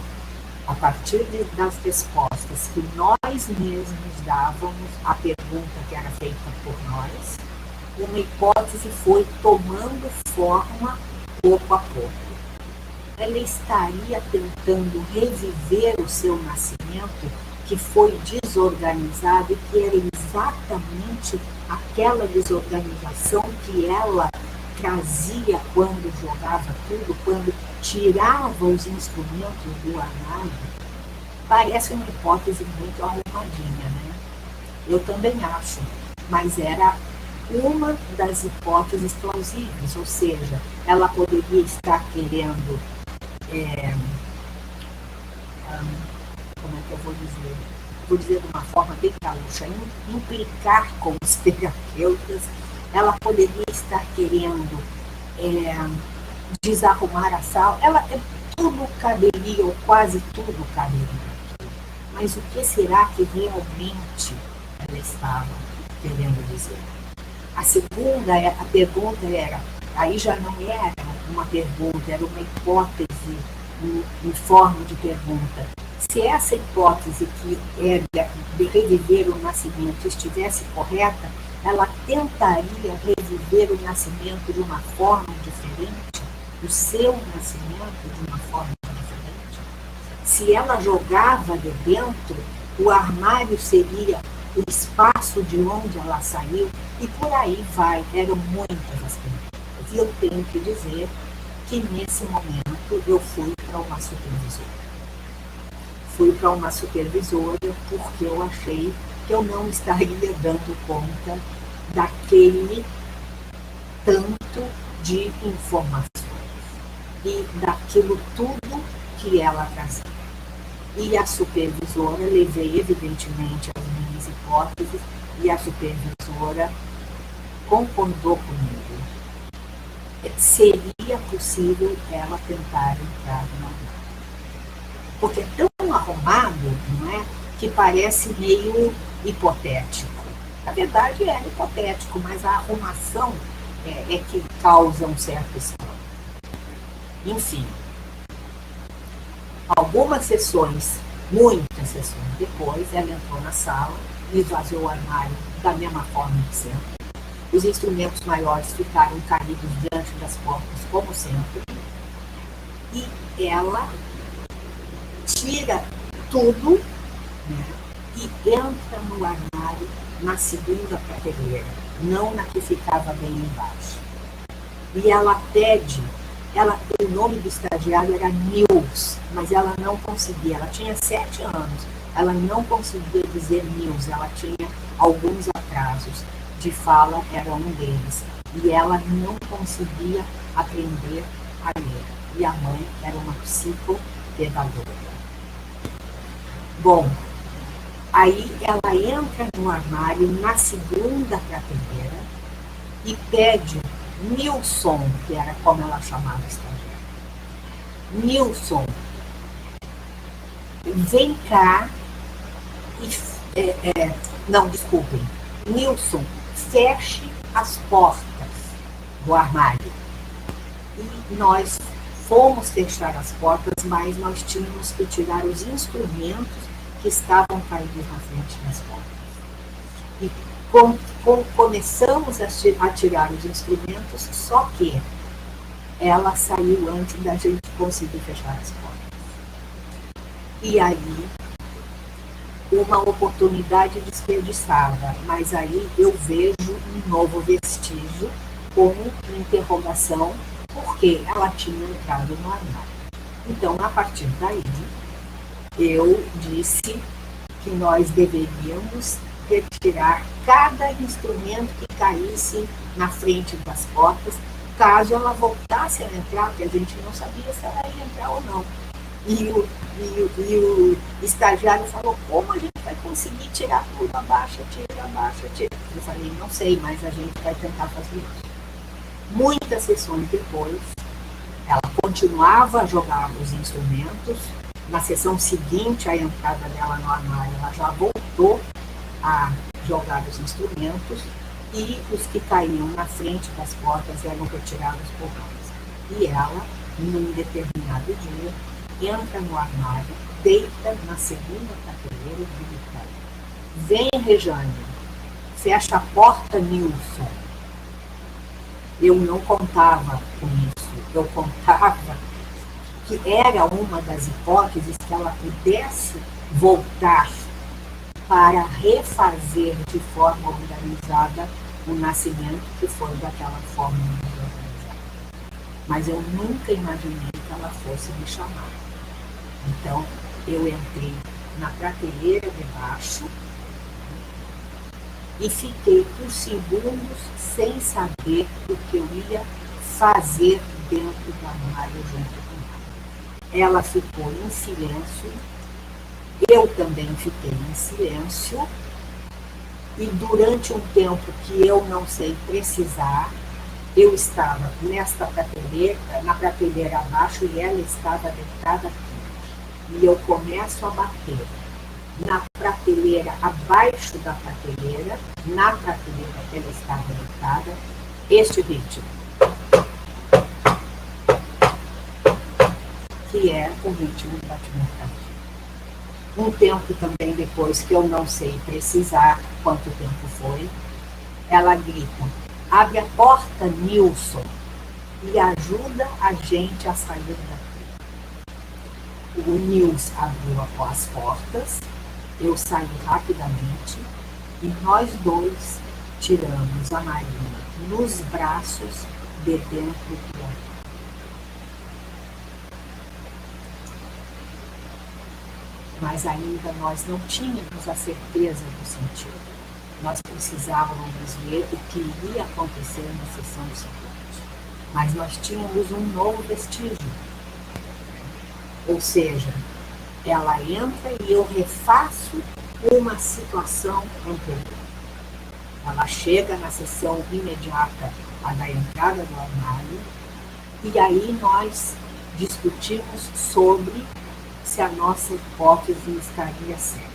S1: a partir das respostas que nós mesmos dávamos à pergunta que era feita por nós, uma hipótese foi tomando forma pouco a pouco. Ela estaria tentando reviver o seu nascimento, que foi desorganizado e que era exatamente aquela desorganização que ela trazia quando jogava tudo, quando tirava os instrumentos do armário. Parece uma hipótese muito arrumadinha, né? Eu também acho, mas era uma das hipóteses plausíveis, ou seja, ela poderia estar querendo, como é que eu vou dizer? Vou dizer de uma forma bem gaúcha, implicar com os terapeutas, ela poderia estar querendo desarrumar a sala, tudo caberia, ou quase tudo caberia aqui. Mas o que será que realmente ela estava querendo dizer? A pergunta era, aí já não era uma pergunta, era uma hipótese em forma de pergunta. Se essa hipótese que é de reviver o nascimento estivesse correta, ela tentaria reviver o nascimento de uma forma diferente, o seu nascimento de uma forma diferente. Se ela jogava de dentro, o armário seria o espaço de onde ela saiu, e por aí vai. Eram muitas as perguntas. E eu tenho que dizer que nesse momento eu fui para uma supervisora. Fui para uma supervisora porque eu achei que eu não estaria dando conta daquele tanto de informações e daquilo tudo que ela trazia. E a supervisora, levei evidentemente as minhas hipóteses, e a supervisora concordou comigo. Seria possível ela tentar entrar no armário. Porque é tão arrumado, não é, que parece meio hipotético. Na verdade é hipotético, mas a arrumação é que causa um certo espanto. Enfim, algumas sessões, muitas sessões depois, ela entrou na sala e esvaziou o armário da mesma forma que sempre. Os instrumentos maiores ficaram caídos diante das portas, como sempre. E ela tira tudo, né, e entra no armário na segunda prateleira, não na que ficava bem embaixo. E ela pede, o nome do estagiário era Nils, mas ela não conseguia, ela tinha 7 anos, ela não conseguia dizer Nils, ela tinha alguns atrasos de fala, era um deles, e ela não conseguia aprender a ler. E a mãe era uma psicopedagoga. Bom, aí ela entra no armário na segunda prateleira e pede Nilson, que era como ela chamava o estagiário. Nilson, vem cá e... não, desculpem. Nilson, feche as portas do armário. E nós fomos fechar as portas, mas nós tínhamos que tirar os instrumentos que estavam caídos na frente das portas. E começamos a tirar os instrumentos, só que ela saiu antes da gente conseguir fechar as portas. E aí, uma oportunidade desperdiçada, mas aí eu vejo um novo vestígio como interrogação, porque ela tinha entrado no armário. Então, a partir daí, eu disse que nós deveríamos retirar cada instrumento que caísse na frente das portas, caso ela voltasse a entrar, porque a gente não sabia se ela ia entrar ou não. E o estagiário falou, como a gente vai conseguir tirar tudo? Abaixa, tira, abaixa, tira. Eu falei, não sei, mas a gente vai tentar fazer isso. Muitas sessões depois, ela continuava a jogar os instrumentos. Na sessão seguinte, a entrada dela no armário, ela já voltou a jogar os instrumentos e os que caíam na frente das portas eram retirados por nós. E ela, num determinado dia, entra no armário, deita na segunda prateleira e grita, vem, Rejane, fecha a porta, Nilson. Eu não contava com isso, eu contava que era uma das hipóteses que ela pudesse voltar para refazer de forma organizada o nascimento, que foi daquela forma organizada. Mas eu nunca imaginei que ela fosse me chamar. Então, eu entrei na prateleira de baixo e fiquei por segundos sem saber o que eu ia fazer dentro do armário junto com ela. Ela ficou em silêncio, eu também fiquei em silêncio, e durante um tempo que eu não sei precisar, eu estava nesta prateleira, na prateleira abaixo, e ela estava deitada aqui. E eu começo a bater na prateleira abaixo da prateleira, na prateleira que ela estava deitada, este ritmo, que é o ritmo do batimento cardíaco. Um tempo também depois, que eu não sei precisar quanto tempo foi, ela grita: abre a porta, Nilson, e ajuda a gente a sair daqui. O Nilson abriu as portas, eu saí rapidamente, e nós dois tiramos a Marina nos braços de dentro do armário. Mas ainda nós não tínhamos a certeza do sentido. Nós precisávamos ver o que iria acontecer na sessão seguinte. Mas nós tínhamos um novo vestígio. Ou seja, ela entra e eu refaço uma situação anterior. Ela chega na sessão imediata à da entrada do armário, e aí nós discutimos sobre se a nossa hipótese estaria certa.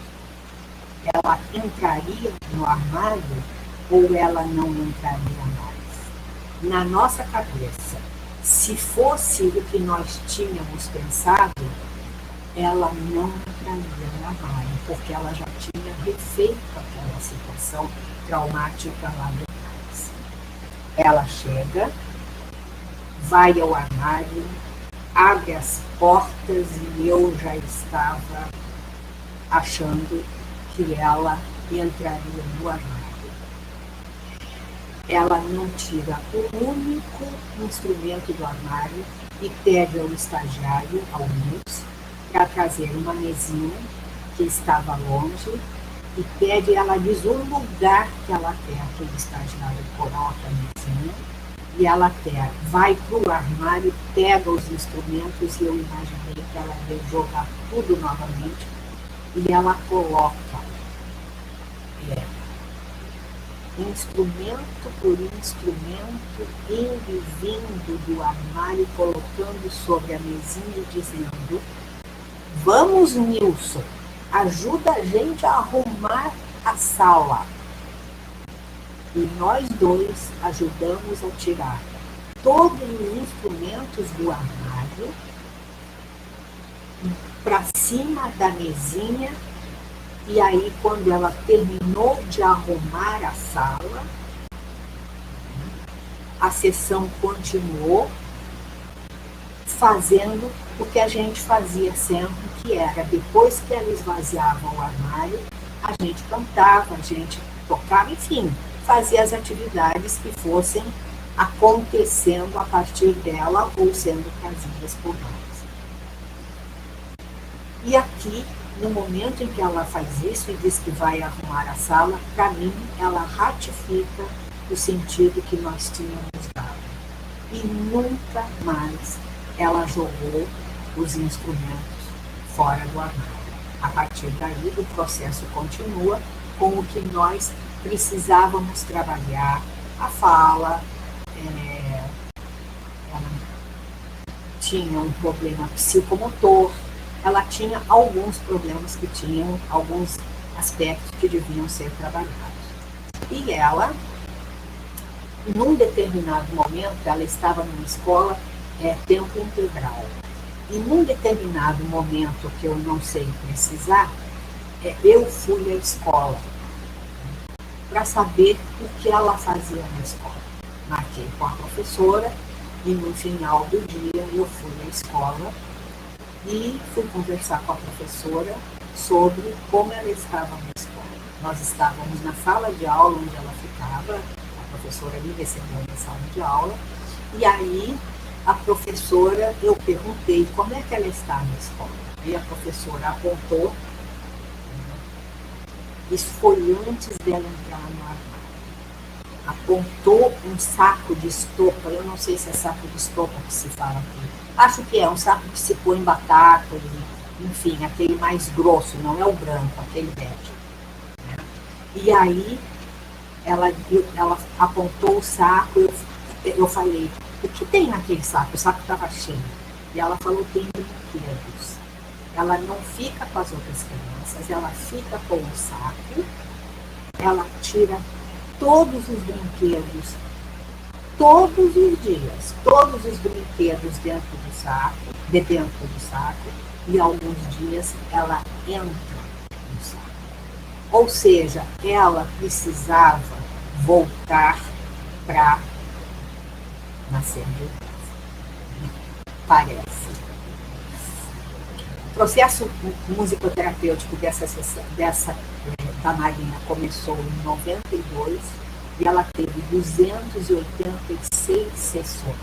S1: Ela entraria no armário ou ela não entraria mais? Na nossa cabeça, se fosse o que nós tínhamos pensado, ela não entraria no armário, porque ela já tinha refeito aquela situação traumática lá atrás. Ela chega, vai ao armário, abre as portas, e eu já estava achando que ela entraria no armário. Ela não tira o único instrumento do armário e pede ao estagiário, ao Nilson, para trazer uma mesinha que estava longe, e pede, ela diz o lugar que ela quer que o estagiário coloque a mesinha, e ela vai para o armário, pega os instrumentos, e eu imaginei que ela ia jogar tudo novamente, e ela coloca instrumento por instrumento, indo e vindo do armário, colocando sobre a mesinha e dizendo: vamos, Nilson, ajuda a gente a arrumar a sala. E nós dois ajudamos a tirar todos os instrumentos do armário para cima da mesinha. E aí, quando ela terminou de arrumar a sala, a sessão continuou fazendo o que a gente fazia sempre, que era, depois que ela esvaziava o armário, a gente cantava, a gente tocava, enfim, fazia as atividades que fossem acontecendo a partir dela ou sendo trazidas por nós. E aqui, no momento em que ela faz isso e diz que vai arrumar a sala, para mim, ela ratifica o sentido que nós tínhamos dado. E nunca mais ela jogou os instrumentos fora do armário. A partir daí, o processo continua com o que nós precisávamos trabalhar: a fala. Ela tinha um problema psicomotor. Ela tinha alguns problemas que tinham alguns aspectos que deviam ser trabalhados. E ela, num determinado momento, ela estava numa escola tempo integral. E num determinado momento, que eu não sei precisar, eu fui à escola para saber o que ela fazia na escola. Marquei com a professora e no final do dia eu fui à escola e fui conversar com a professora sobre como ela estava na escola. Nós estávamos na sala de aula onde ela ficava, a professora me recebeu na sala de aula, e aí a professora, eu perguntei como é que ela está na escola. E a professora apontou Isso foi antes dela entrar no armário. Apontou um saco de estopa, eu não sei se é saco de estopa que se fala aqui. Acho que é um saco que se põe batata, enfim, aquele mais grosso, não é o branco, aquele bege. Né? E aí ela apontou o saco, eu falei, o que tem naquele saco? O saco estava cheio. E ela falou, tem brinquedos. Ela não fica com as outras crianças, ela fica com o saco, ela tira todos os brinquedos, todos os dias, todos os brinquedos dentro do saco, e alguns dias ela entra no saco. Ou seja, ela precisava voltar para nascer de novo. Parece. O processo musicoterapêutico da Marina começou em 92 e ela teve 286 sessões.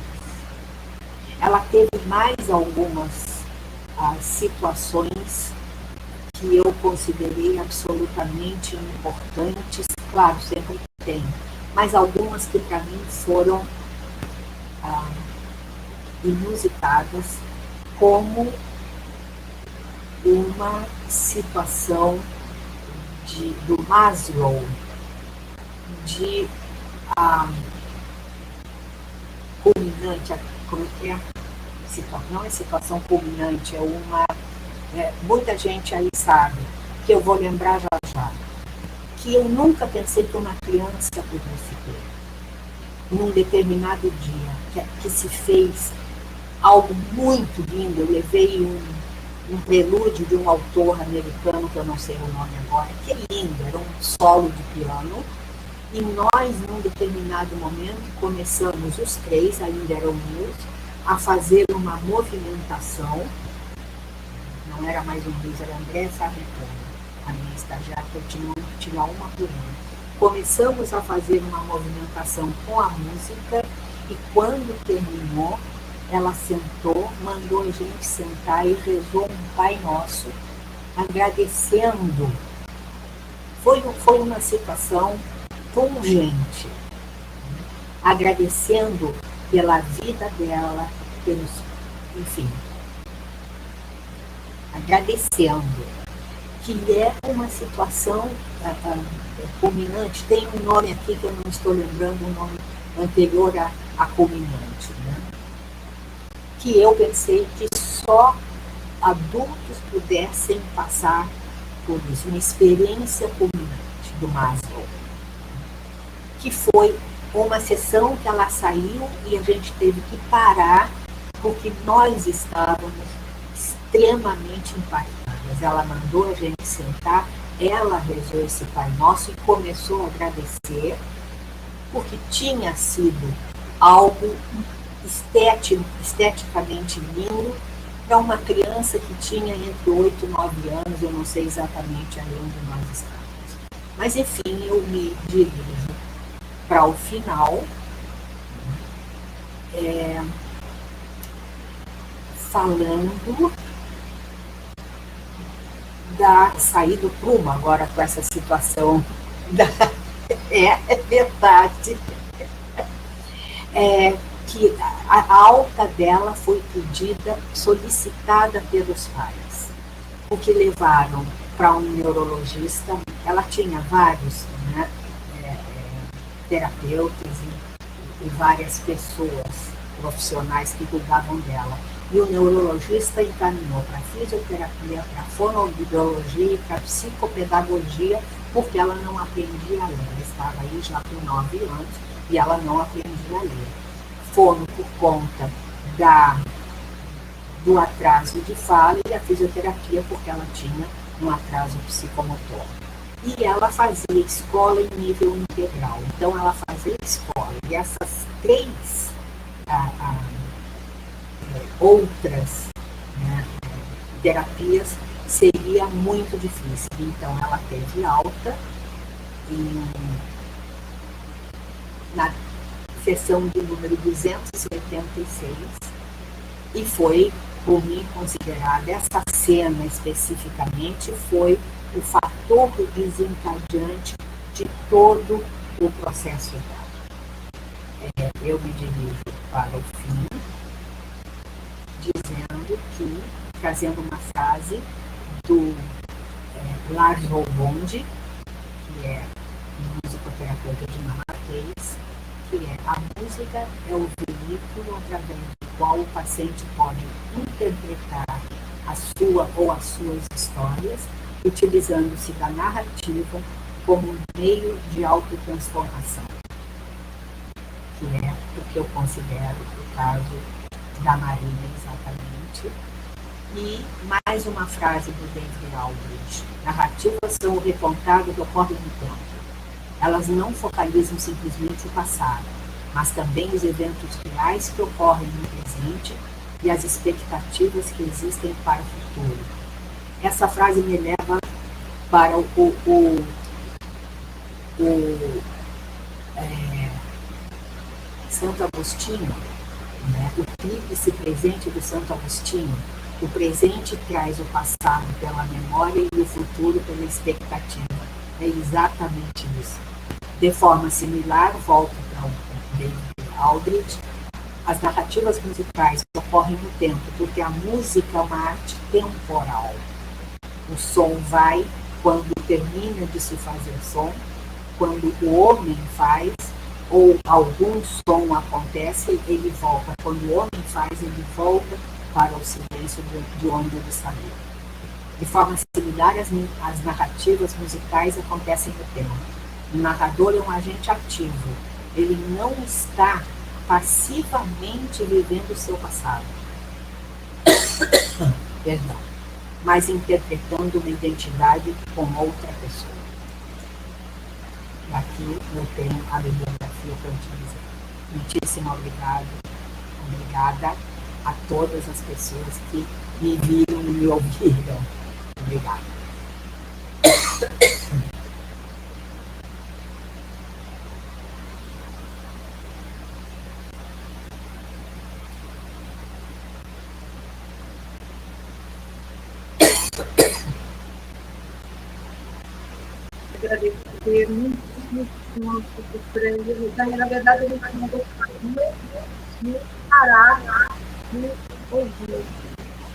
S1: Ela teve mais algumas situações que eu considerei absolutamente importantes, claro, sempre tem, mas algumas que para mim foram inusitadas, como uma situação do Maslow, de culminante, como é que é? Não é situação culminante, é uma... muita gente aí sabe, que eu vou lembrar já, que eu nunca pensei que uma criança pudesse ter, num determinado dia, que se fez algo muito lindo. Eu levei um prelúdio de um autor americano, que eu não sei o nome agora, que é lindo, era um solo de piano, e nós, num determinado momento, começamos os três, ainda eram meus, a fazer uma movimentação. Não era mais um Luiz, era André Sarretano, a minha estagiária, que eu tinha uma por ano. Começamos a fazer uma movimentação com a música, e quando terminou, ela sentou, mandou a gente sentar e rezou um Pai Nosso, agradecendo. Foi uma situação pungente, agradecendo pela vida dela, enfim, agradecendo, que é uma situação culminante. Tem um nome aqui que eu não estou lembrando, um nome anterior a culminante, né? Que eu pensei que só adultos pudessem passar por isso, uma experiência culminante do Maslow, que foi uma sessão que ela saiu e a gente teve que parar, porque nós estávamos extremamente impactadas. Ela mandou a gente sentar, ela rezou esse Pai Nosso e começou a agradecer, porque tinha sido algo esteticamente lindo para uma criança que tinha entre 8 e 9 anos, eu não sei exatamente aí onde nós estamos. Mas, enfim, eu me dirijo para o final, falando da saída do prumo, agora com essa situação é verdade, que a alta dela foi pedida, solicitada pelos pais, o que levaram para um neurologista. Ela tinha vários, né, terapeutas e várias pessoas profissionais que cuidavam dela. E o neurologista encaminhou para fisioterapia, para fonoaudiologia e para psicopedagogia, porque ela não aprendia a ler. Ela estava aí já com 9 anos e ela não aprendia a ler. Fono por conta do atraso de fala, e a fisioterapia porque ela tinha um atraso psicomotor. E ela fazia escola em nível integral. Então, ela fazia escola. E essas 3 outras, né, terapias seria muito difícil. Então, ela teve alta na sessão de número 286 e foi por mim considerada, essa cena especificamente, foi o fator desencadeante de todo o processo. Eu me dirijo para o fim, dizendo que, trazendo uma frase do Lars Robondi, que é um musicoterapeuta dinamarquês, que é: a música é o veículo através do qual o paciente pode interpretar a sua ou as suas histórias, utilizando-se da narrativa como um meio de autotransformação, que é o que eu considero o caso da Marília, exatamente. E mais uma frase do David Aldrich: narrativas são o recontado do ocorre no tempo. Elas não focalizam simplesmente o passado, mas também os eventos reais que ocorrem no presente e as expectativas que existem para o futuro. Essa frase me leva para Santo Agostinho, né? O tríplice presente do Santo Agostinho. O presente traz o passado pela memória e o futuro pela expectativa. É exatamente isso. De forma similar, volto para o David Aldrich, as narrativas musicais ocorrem no tempo, porque a música é uma arte temporal. O som vai quando termina de se fazer som, quando o homem faz, ou algum som acontece, ele volta. Quando o homem faz, ele volta para o silêncio de onde ele saiu. De forma similar, as narrativas musicais acontecem no tempo. O narrador é um agente ativo. Ele não está passivamente vivendo o seu passado. Perdão. Mas interpretando uma identidade com outra pessoa. E aqui eu tenho a bibliografia para utilizar. Muitíssimo obrigada a todas as pessoas que me viram e me ouviram. Obrigada.
S2: Agradecer muito por ele. Na verdade, a gente não gostaria de parar de ouvir,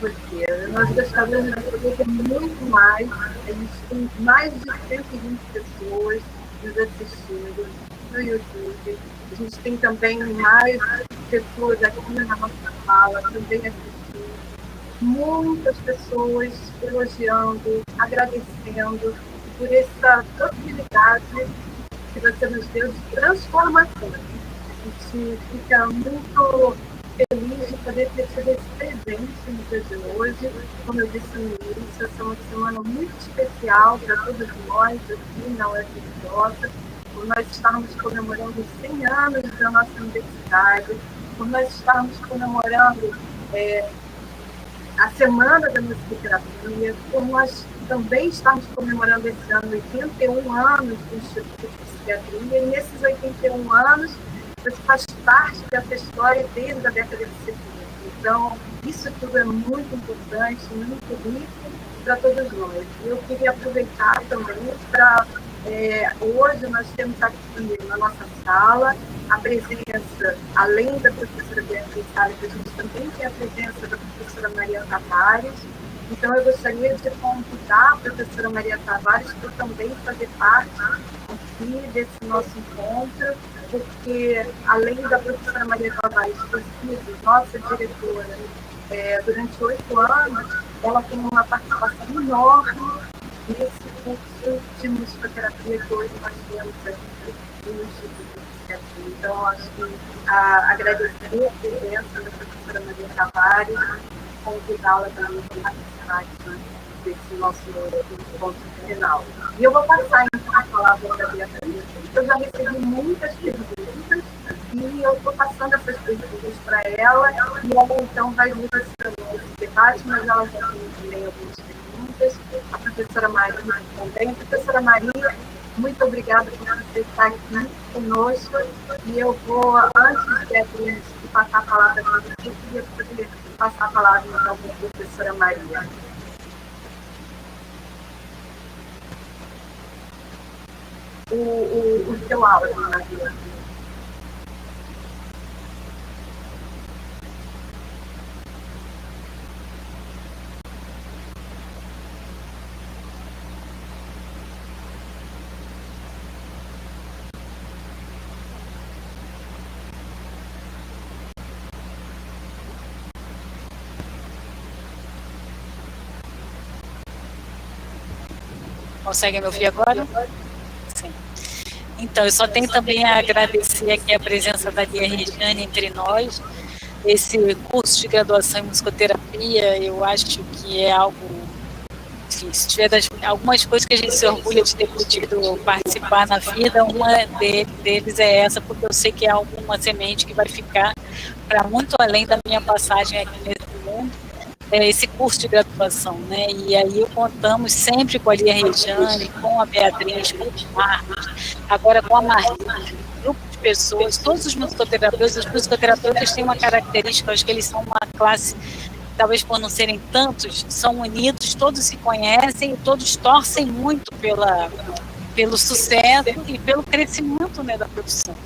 S2: porque nós gostaríamos de poder ter muito mais. A gente tem mais de 120 pessoas nos assistindo no YouTube. A gente tem também mais pessoas aqui na nossa sala também assistindo. Muitas pessoas elogiando, agradecendo por essa possibilidade que você nos deu de transformação. A gente fica muito feliz de poder ter tido esse presente no dia de hoje. Como eu disse no início, essa é uma semana muito especial para todos nós aqui na UFRJ, por nós estarmos comemorando 100 anos da nossa universidade, por nós estarmos comemorando a Semana da Musicoterapia, por nós também estamos comemorando esse ano 81 anos do Instituto de Psiquiatria, e nesses 81 anos você faz parte dessa história desde a década de 70. Então, isso tudo é muito importante, muito rico para todos nós. Eu queria aproveitar também para... hoje nós temos aqui na nossa sala a presença, além da professora Beatriz Salles, a gente também tem a presença da professora Maria Tavares. Então, eu gostaria de convidar a professora Maria Tavares para também fazer parte aqui desse nosso encontro, porque, além da professora Maria Tavares, nossa diretora, durante 8 anos, ela tem uma participação enorme nesse curso de musicoterapia que hoje nós temos aqui no Instituto de Psiquiatria. Então, acho que agradecer a presença da professora Maria Tavares, convidá-la também para participar desse nosso encontro final. E eu vou passar então a palavra para a Beatriz. Eu já recebi muitas perguntas e eu estou passando essas perguntas para ela, e ela então vai vir esse debate, mas ela já tem também algumas perguntas. A professora Maria também. Professora Maria, muito obrigada por você estar aqui conosco, e eu vou, antes de passar a palavra para você, eu queria fazer passar a palavra, então, para a professora Maria. O seu áudio, Maria.
S4: Conseguem me ouvir agora? Sim. Então, eu só tenho também a agradecer aqui a presença da Lia Regiane entre nós. Esse curso de graduação em musicoterapia, eu acho que é algo, enfim, se tiver algumas coisas que a gente se orgulha de ter podido participar na vida, uma deles é essa, porque eu sei que é alguma semente que vai ficar para muito além da minha passagem aqui nesse mundo. Esse curso de graduação, né? E aí contamos sempre com a Lia Regiane, com a Beatriz, com o Marcos, agora com a Maria, um grupo de pessoas, todos os musicoterapeutas têm uma característica, acho que eles são uma classe, talvez por não serem tantos, são unidos, todos se conhecem, todos torcem muito pelo sucesso e pelo crescimento, né, da profissão.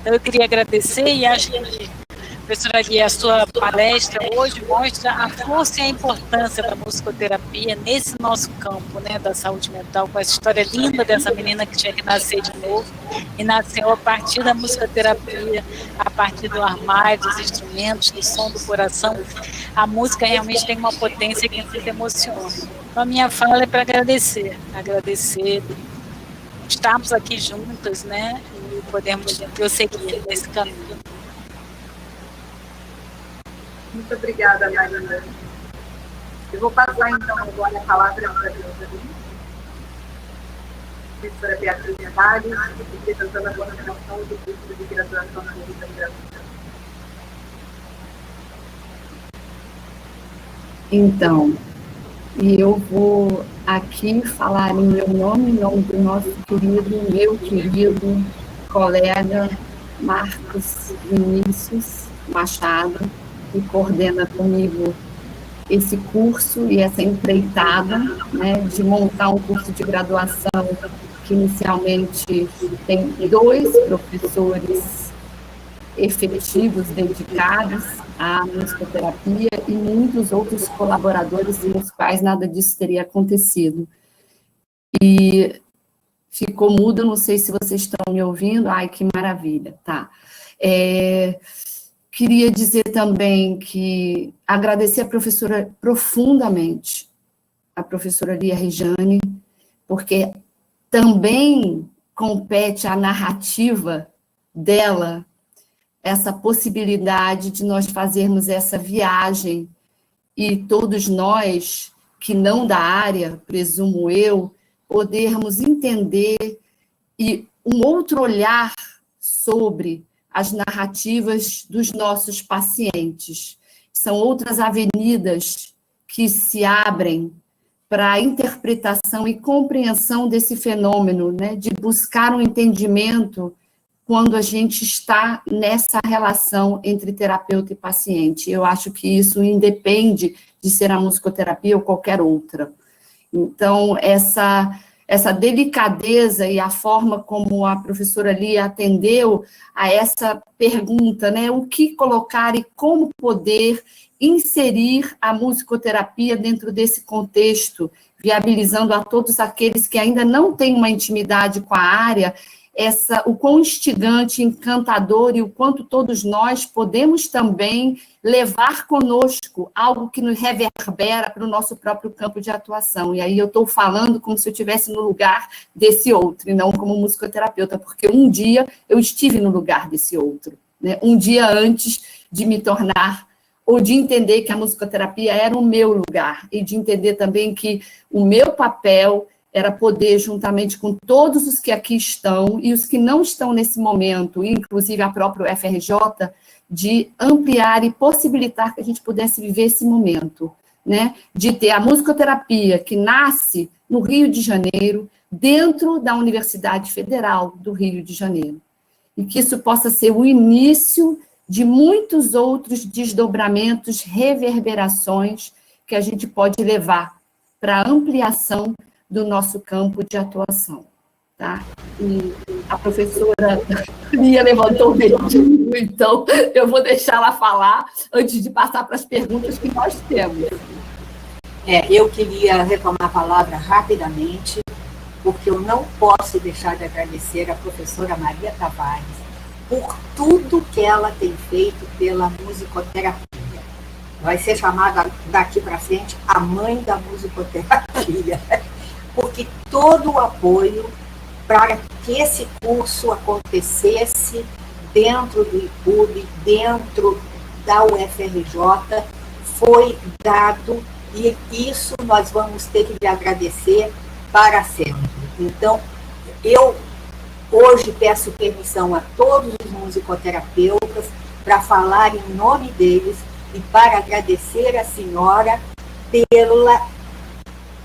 S4: Então eu queria agradecer e acho que professora Lia, a sua palestra hoje mostra a força e a importância da musicoterapia nesse nosso campo, né, da saúde mental, com essa história linda dessa menina que tinha que nascer de novo, e nasceu a partir da musicoterapia, a partir do armário, dos instrumentos, do som do coração. A música realmente tem uma potência que nos emociona. Então, a minha fala é para agradecer estarmos aqui juntas, né, e podermos prosseguir nesse caminho.
S2: Muito obrigada, Maria. Eu vou passar, então, agora a palavra para a professora Beatriz Salles, representando a coordenação do curso de graduação na musicoterapia.
S3: Então, eu vou aqui falar em meu nome, em nome do nosso meu querido colega Marcos Vinícius Machado, que coordena comigo esse curso e essa empreitada, né, de montar um curso de graduação que inicialmente tem 2 professores efetivos dedicados à musicoterapia e muitos outros colaboradores sem os quais nada disso teria acontecido. E ficou mudo, não sei se vocês estão me ouvindo. Ai, que maravilha, tá. Queria dizer também que agradecer a professora profundamente, a professora Lia Regiane, porque também compete à narrativa dela essa possibilidade de nós fazermos essa viagem e todos nós, que não da área, presumo eu, podermos entender e um outro olhar sobre as narrativas dos nossos pacientes. São outras avenidas que se abrem para a interpretação e compreensão desse fenômeno, né, de buscar um entendimento quando a gente está nessa relação entre terapeuta e paciente. Eu acho que isso independe de ser a musicoterapia ou qualquer outra. Então, essa delicadeza e a forma como a professora Lia atendeu a essa pergunta, né, o que colocar e como poder inserir a musicoterapia dentro desse contexto, viabilizando a todos aqueles que ainda não têm uma intimidade com a área, o quão instigante, encantador e o quanto todos nós podemos também levar conosco algo que nos reverbera para o nosso próprio campo de atuação. E aí eu estou falando como se eu estivesse no lugar desse outro, e não como musicoterapeuta, porque um dia eu estive no lugar desse outro, né? Um dia antes de me tornar, ou de entender que a musicoterapia era o meu lugar, e de entender também que o meu papel era poder, juntamente com todos os que aqui estão e os que não estão nesse momento, inclusive a própria UFRJ, de ampliar e possibilitar que a gente pudesse viver esse momento, né? De ter a musicoterapia que nasce no Rio de Janeiro, dentro da Universidade Federal do Rio de Janeiro. E que isso possa ser o início de muitos outros desdobramentos, reverberações que a gente pode levar para a ampliação do nosso campo de atuação. Tá? E a professora Lia levantou o dedinho, então eu vou deixá-la falar antes de passar para as perguntas que nós temos.
S1: Eu queria retomar a palavra rapidamente, porque eu não posso deixar de agradecer a professora Maria Tavares por tudo que ela tem feito pela musicoterapia. Vai ser chamada daqui para frente a mãe da musicoterapia, porque todo o apoio para que esse curso acontecesse dentro do IPUB, dentro da UFRJ, foi dado, e isso nós vamos ter que lhe agradecer para sempre. Então, eu hoje peço permissão a todos os musicoterapeutas para falar em nome deles e para agradecer a senhora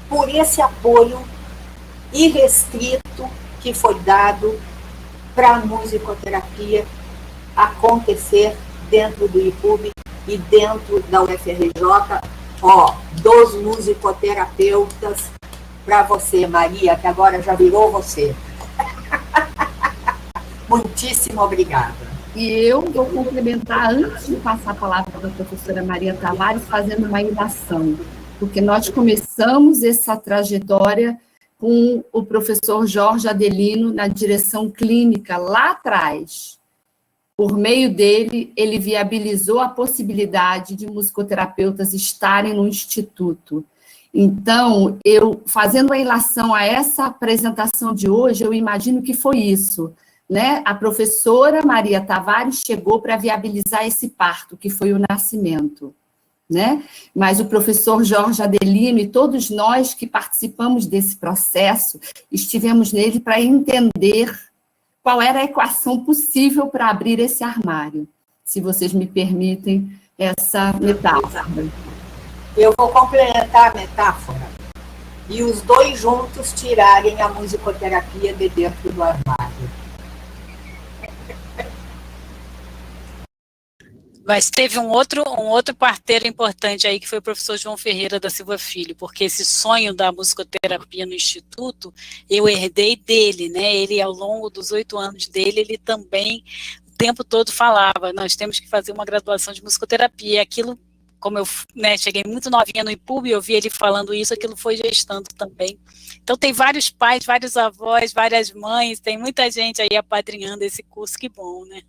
S1: por esse apoio irrestrito que foi dado para a musicoterapia acontecer dentro do IPUB e dentro da UFRJ, dos musicoterapeutas, para você, Maria, que agora já virou você. Muitíssimo obrigada.
S3: E eu vou complementar, antes de passar a palavra para a professora Maria Tavares, fazendo uma ilação, porque nós começamos essa trajetória com o professor Jorge Adelino na direção clínica lá atrás. Por meio dele, ele viabilizou a possibilidade de musicoterapeutas estarem no instituto. Então, fazendo a ilação a essa apresentação de hoje, eu imagino que foi isso, né? A professora Maria Tavares chegou para viabilizar esse parto, que foi o nascimento, né? Mas o professor Jorge Adelino e todos nós que participamos desse processo, estivemos nele para entender qual era a equação possível para abrir esse armário, se vocês me permitem essa metáfora.
S1: Eu vou complementar a metáfora e os dois juntos tirarem a musicoterapia de dentro do armário.
S4: Mas teve um outro parteiro importante aí, que foi o professor João Ferreira da Silva Filho, porque esse sonho da musicoterapia no Instituto, eu herdei dele, né? Ele, ao longo dos 8 anos dele, ele também, o tempo todo falava, nós temos que fazer uma graduação de musicoterapia, e aquilo, como eu cheguei muito novinha no IPUB, eu vi ele falando isso, aquilo foi gestando também. Então tem vários pais, vários avós, várias mães, tem muita gente aí apadrinhando esse curso, que bom, né?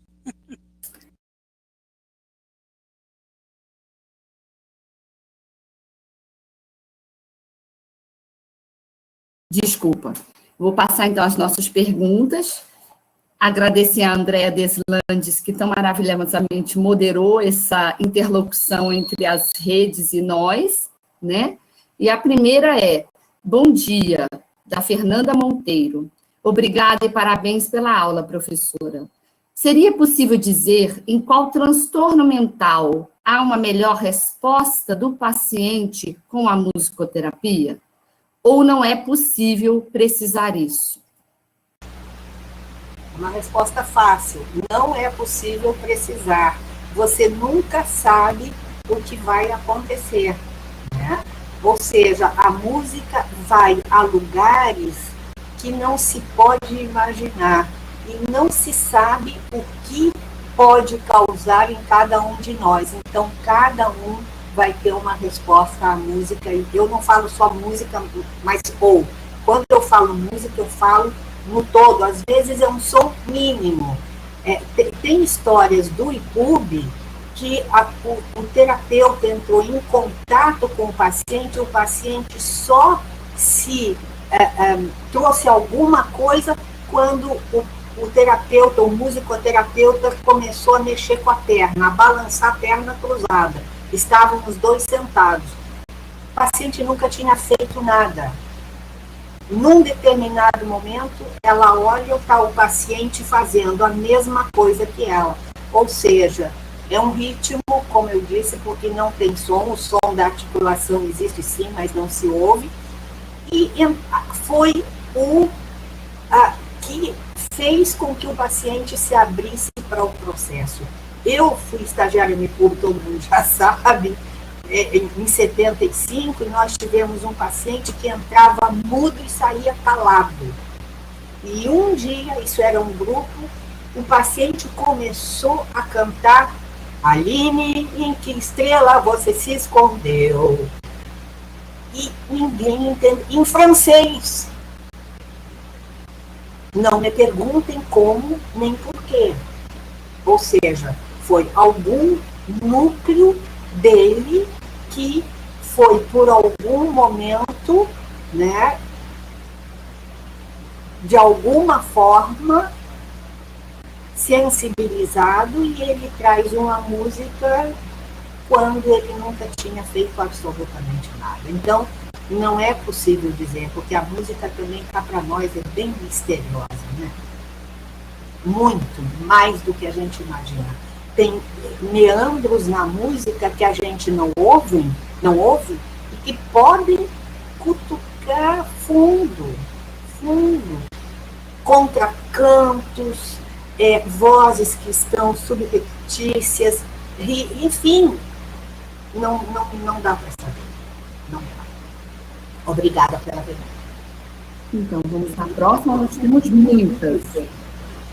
S3: Desculpa. Vou passar, então, as nossas perguntas. Agradecer a Andréa Deslandes, que tão maravilhosamente moderou essa interlocução entre as redes e nós, né? E a primeira é: bom dia, da Fernanda Monteiro. Obrigada e parabéns pela aula, professora. Seria possível dizer em qual transtorno mental há uma melhor resposta do paciente com a musicoterapia? Ou não é possível precisar isso?
S1: Uma resposta fácil. Não é possível precisar. Você nunca sabe o que vai acontecer, né? Ou seja, a música vai a lugares que não se pode imaginar e não se sabe o que pode causar em cada um de nós. Então, cada um vai ter uma resposta à música, e eu não falo só música, mas quando eu falo música, eu falo no todo, às vezes é um som mínimo. Tem histórias do IPUB que o terapeuta entrou em contato com o paciente só se trouxe alguma coisa quando o terapeuta, o musicoterapeuta, começou a mexer com a perna, a balançar a perna cruzada. Estavam os dois sentados. O paciente nunca tinha feito nada. Num determinado momento, ela olha e está o paciente fazendo a mesma coisa que ela. Ou seja, é um ritmo, como eu disse, porque não tem som. O som da articulação existe sim, mas não se ouve. E foi o que fez com que o paciente se abrisse para o processo. eu fui estagiária no público, todo mundo já sabe, em 75, e nós tivemos um paciente que entrava mudo e saía calado. E um dia, isso era um grupo, o paciente começou a cantar Aline, em que estrela você se escondeu? E ninguém entende, em francês. Não me perguntem como nem porquê. Ou seja, foi algum núcleo dele que foi, por algum momento, né, de alguma forma, sensibilizado, e ele traz uma música quando ele nunca tinha feito absolutamente nada. Então, não é possível dizer, porque a música também cá para nós é bem misteriosa, né? Muito, mais do que a gente imagina. Tem meandros na música que a gente não ouve, e que podem cutucar fundo, contracantos, vozes que estão subrepetícias, enfim, não dá para saber. Não dá. Obrigada pela pergunta.
S3: Então, vamos à próxima, nós temos muitas.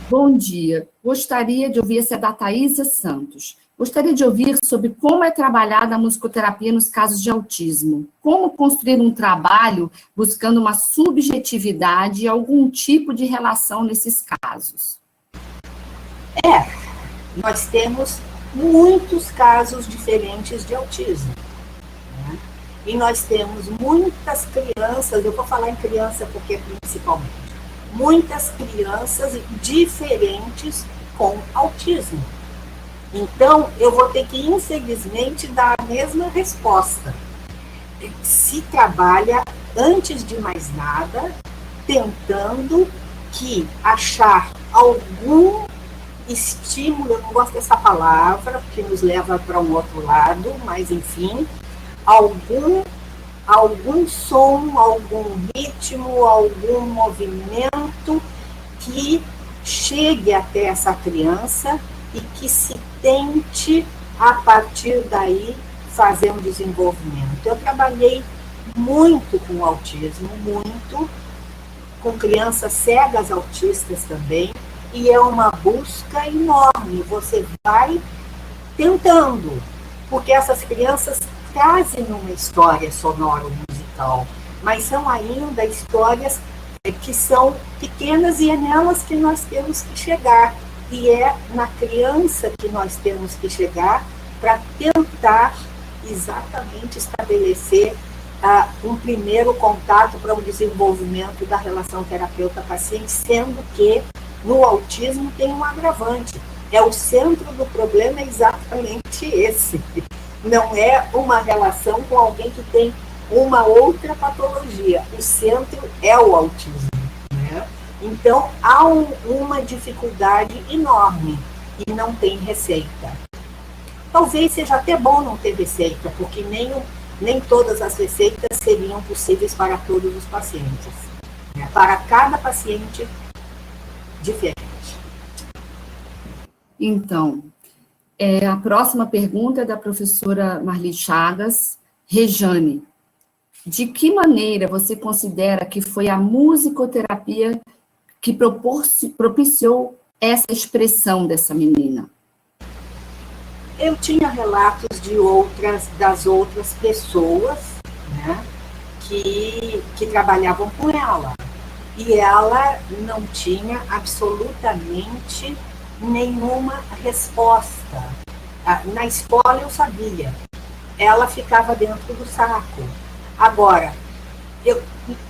S3: Bom dia, gostaria de ouvir essa da Thaisa Santos. Gostaria de ouvir sobre como é trabalhada a musicoterapia nos casos de autismo. Como construir um trabalho buscando uma subjetividade e algum tipo de relação nesses casos.
S1: Nós temos muitos casos diferentes de autismo, né? E nós temos muitas crianças, eu vou falar em criança porque principalmente, muitas crianças diferentes com autismo. Então, eu vou ter que, infelizmente, dar a mesma resposta. Se trabalha, antes de mais nada, tentando achar algum estímulo, eu não gosto dessa palavra, que nos leva para um outro lado, mas, enfim, algum som, algum ritmo, algum movimento que chegue até essa criança e que se tente, a partir daí, fazer um desenvolvimento. Eu trabalhei muito com autismo, muito, com crianças cegas autistas também, e é uma busca enorme. Você vai tentando, porque essas crianças trazem uma história sonoro-musical, mas são ainda histórias que são pequenas, e é nelas que nós temos que chegar. E é na criança que nós temos que chegar para tentar exatamente estabelecer um primeiro contato para o desenvolvimento da relação terapeuta-paciente, sendo que no autismo tem um agravante. O centro do problema é exatamente esse. Não é uma relação com alguém que tem uma outra patologia. O centro é o autismo, né? Então, há uma dificuldade enorme e não tem receita. Talvez seja até bom não ter receita, porque nem todas as receitas seriam possíveis para todos os pacientes, né? Para cada paciente, diferente.
S3: Então, a próxima pergunta é da professora Marli Chagas. Rejane, de que maneira você considera que foi a musicoterapia que propiciou essa expressão dessa menina?
S1: Eu tinha relatos das outras pessoas, né, que trabalhavam com ela. E ela não tinha absolutamente nenhuma resposta. Na escola eu sabia, ela ficava dentro do saco. Agora,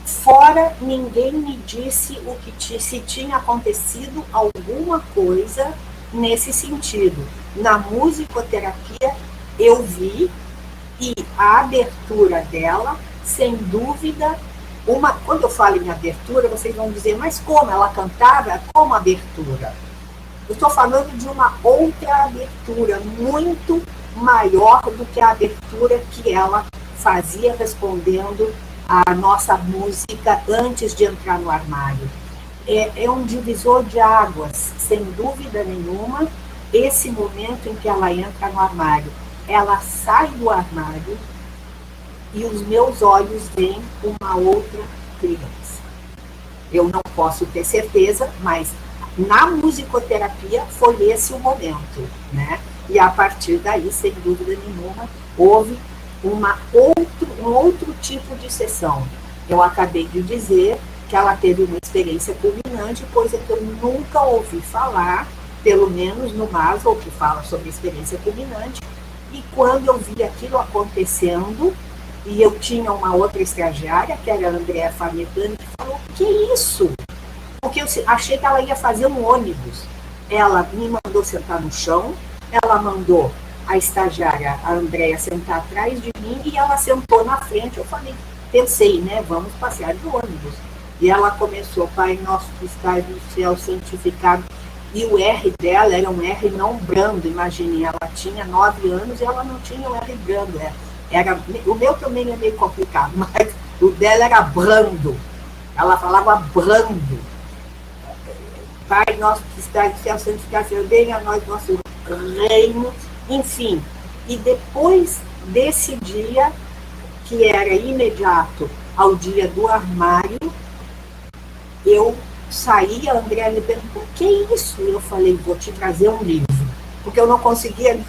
S1: fora ninguém me disse se tinha acontecido alguma coisa nesse sentido. Na musicoterapia eu vi, e a abertura dela, sem dúvida, quando eu falo em abertura, vocês vão dizer, mas como ela cantava? Como abertura? Eu estou falando de uma outra abertura, muito maior do que a abertura que ela fazia respondendo a nossa música antes de entrar no armário. É um divisor de águas, sem dúvida nenhuma, esse momento em que ela entra no armário. Ela sai do armário e os meus olhos veem uma outra criança. Eu não posso ter certeza, mas na musicoterapia foi esse o momento, né? E a partir daí, sem dúvida nenhuma, houve um outro tipo de sessão. Eu acabei de dizer que ela teve uma experiência culminante, coisa que eu nunca ouvi falar, pelo menos no Maslow, que fala sobre experiência culminante. E quando eu vi aquilo acontecendo, e eu tinha uma outra estagiária, que era a Andréa Farnetani, que falou, que isso? Porque eu achei que ela ia fazer um ônibus. Ela me mandou sentar no chão, ela mandou a estagiária, a Andréa, sentar atrás de mim, e ela sentou na frente. Eu falei, pensei, né, vamos passear de ônibus. E ela começou, Pai Nosso que estás no céu, santificado. E o R dela era um R não brando, imagine, ela tinha 9 anos e ela não tinha um R brando. O meu também é meio complicado, mas o dela era brando. Ela falava brando. Pai Nosso que estás no céu, santificado, venha a nós nosso reino, enfim. E depois desse dia, que era imediato ao dia do armário, eu saí, a Andréa me perguntou, que é isso? Eu falei, vou te trazer um livro, porque eu não conseguia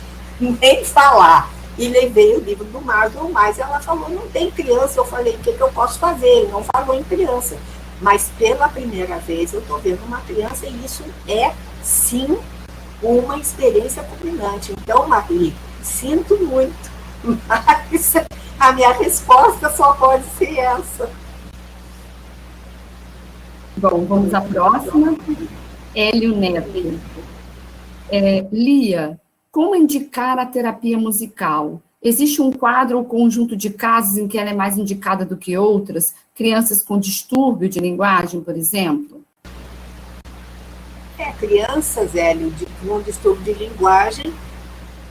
S1: nem falar. E levei o livro do Maslow, mas ela falou, não tem criança. Eu falei, o que eu posso fazer? Ele não falou em criança. Mas pela primeira vez eu estou vendo uma criança e isso é, sim, uma experiência culminante. Então, Marli, sinto muito, mas a minha resposta só pode ser essa.
S3: Bom, vamos à próxima. Hélio Neto. Lia, como indicar a terapia musical? Existe um quadro ou conjunto de casos em que ela é mais indicada do que outras? Crianças com distúrbio de linguagem, por exemplo?
S1: Crianças, Hélio, com distúrbio de linguagem,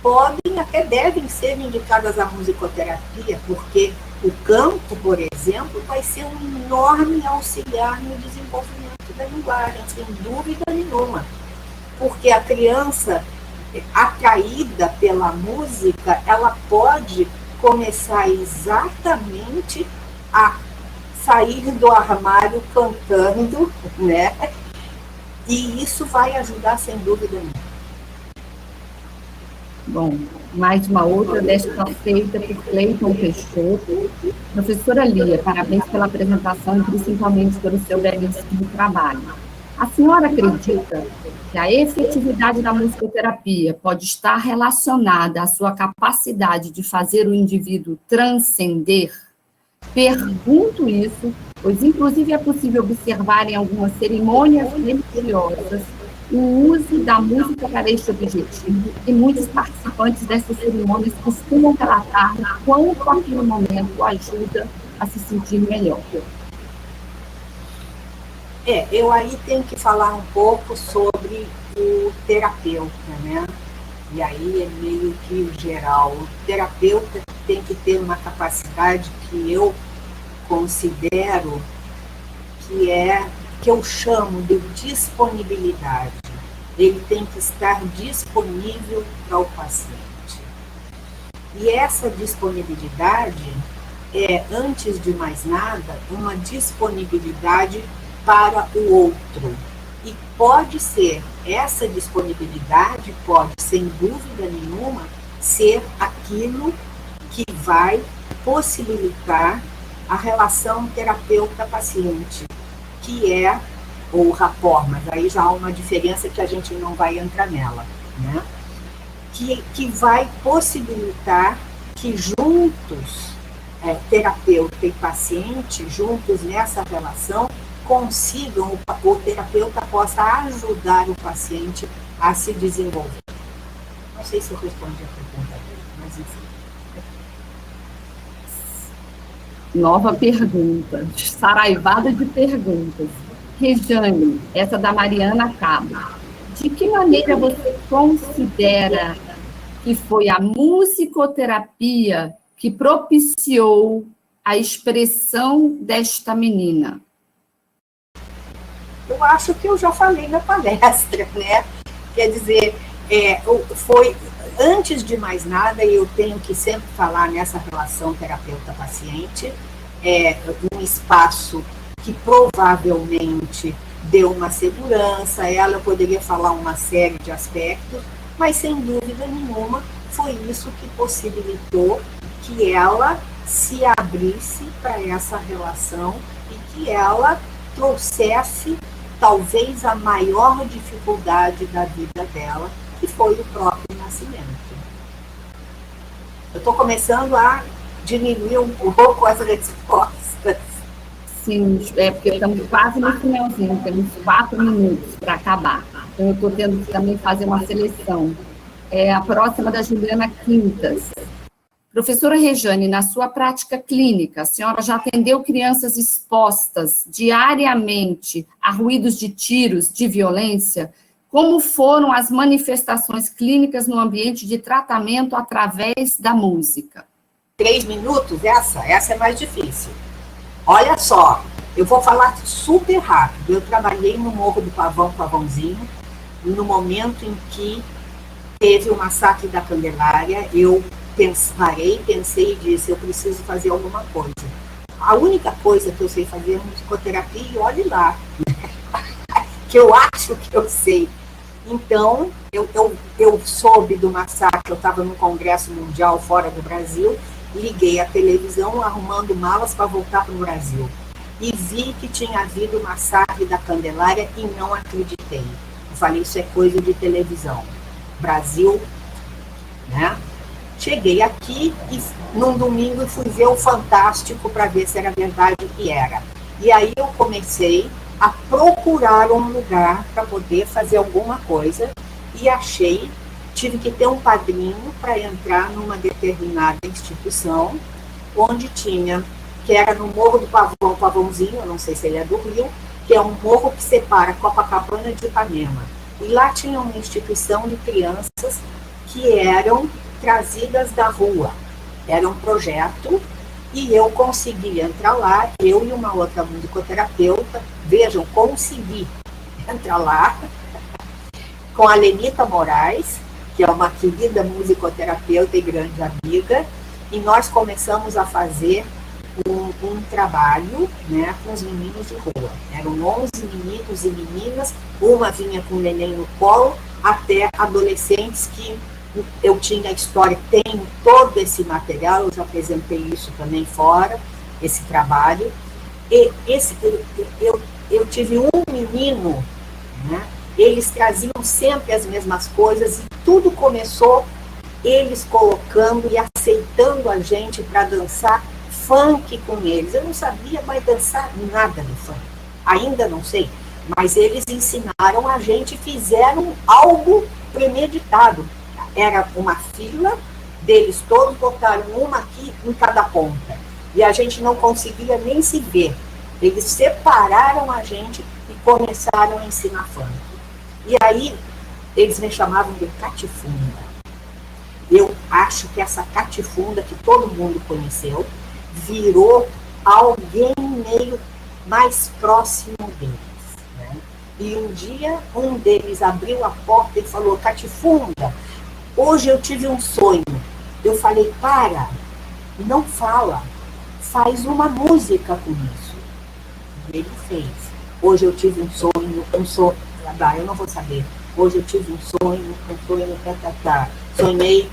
S1: podem, até devem ser indicadas à musicoterapia, porque o canto, por exemplo, vai ser um enorme auxiliar no desenvolvimento da linguagem, sem dúvida nenhuma. Porque a criança, atraída pela música, ela pode começar exatamente a sair do armário cantando, né? E isso vai ajudar, sem dúvida nenhuma.
S3: Bom, mais uma outra, desta feita por Cleiton Peixoto. Professora Lia, parabéns pela apresentação e principalmente pelo seu belíssimo trabalho. A senhora acredita que a efetividade da musicoterapia pode estar relacionada à sua capacidade de fazer o indivíduo transcender? Pergunto isso, pois inclusive é possível observar em algumas cerimônias religiosas o uso da música para este objetivo, e muitos participantes dessas cerimônias costumam relatar o quanto aquele momento ajuda a se sentir melhor.
S1: Eu aí tenho que falar um pouco sobre o terapeuta, né? E aí é meio que geral. O terapeuta tem que ter uma capacidade que eu considero que eu chamo de disponibilidade. Ele tem que estar disponível para o paciente. E essa disponibilidade é, antes de mais nada, uma disponibilidade para o outro. E pode ser, essa disponibilidade pode, sem dúvida nenhuma, ser aquilo que vai possibilitar a relação terapeuta-paciente, que é, ou rapport, mas aí já há uma diferença que a gente não vai entrar nela, né? Que vai possibilitar que juntos, terapeuta e paciente, juntos nessa relação, consigam, o terapeuta possa ajudar o paciente a se desenvolver. Não sei se eu respondi a pergunta dele, mas enfim.
S3: Nova pergunta, saraivada de perguntas. Rejane, essa da Mariana Cabo. De que maneira você considera que foi a musicoterapia que propiciou a expressão desta menina?
S1: Eu acho que eu já falei na palestra, né? Quer dizer, foi, antes de mais nada, eu tenho que sempre falar nessa relação terapeuta-paciente, um espaço que provavelmente deu uma segurança, ela poderia falar uma série de aspectos, mas sem dúvida nenhuma foi isso que possibilitou que ela se abrisse para essa relação e que ela trouxesse talvez a maior dificuldade da vida dela, que foi o próprio nascimento. Eu estou começando a diminuir um pouco as respostas.
S3: Sim, porque estamos quase no finalzinho, temos 4 minutos para acabar. Então, eu estou tendo que também fazer uma seleção. A próxima da Juliana Quintas. Professora Rejane, na sua prática clínica, a senhora já atendeu crianças expostas diariamente a ruídos de tiros, de violência? Como foram as manifestações clínicas no ambiente de tratamento através da música?
S1: 3 minutos? Essa é mais difícil. Olha só, eu vou falar super rápido. Eu trabalhei no Morro do Pavãozinho, no momento em que teve o massacre da Candelária. Eu pensei e disse, eu preciso fazer alguma coisa. A única coisa que eu sei fazer é musicoterapia, e olhe lá, que eu acho que eu sei. Então, eu soube do massacre, eu estava num congresso mundial fora do Brasil, liguei a televisão arrumando malas para voltar para o Brasil. E vi que tinha havido o massacre da Candelária e não acreditei. Eu falei, isso é coisa de televisão. Brasil, né? Cheguei aqui e num domingo fui ver o Fantástico para ver se era verdade que era. E aí eu comecei a procurar um lugar para poder fazer alguma coisa e achei, tive que ter um padrinho para entrar numa determinada instituição, onde tinha, que era no Morro do Pavãozinho, eu não sei se ele é do Rio, que é um morro que separa Copacabana de Ipanema. E lá tinha uma instituição de crianças que eram trazidas da rua. Era um projeto e eu consegui entrar lá, eu e uma outra musicoterapeuta, vejam, consegui entrar lá com a Lenita Moraes, que é uma querida musicoterapeuta e grande amiga, e nós começamos a fazer um trabalho, né, com os meninos de rua. Eram 11 meninos e meninas, uma vinha com o neném no colo, até adolescentes que eu tinha a história, tenho todo esse material, eu já apresentei isso também fora, esse trabalho. E eu tive um menino, né, eles traziam sempre as mesmas coisas e tudo começou eles colocando e aceitando a gente para dançar funk com eles. Eu não sabia mais dançar nada de funk, ainda não sei, mas eles ensinaram a gente, fizeram algo premeditado. Era uma fila deles todos, botaram uma aqui em cada ponta. E a gente não conseguia nem se ver. Eles separaram a gente e começaram a ensinar funk. E aí, eles me chamavam de catifunda. Eu acho que essa catifunda que todo mundo conheceu, virou alguém meio mais próximo deles. Né? E um dia, um deles abriu a porta e falou, catifunda, hoje eu tive um sonho. Eu falei, para, não fala, faz uma música com isso. E ele fez. Hoje eu tive um sonho, eu não vou saber. Hoje eu tive um sonho, sonhei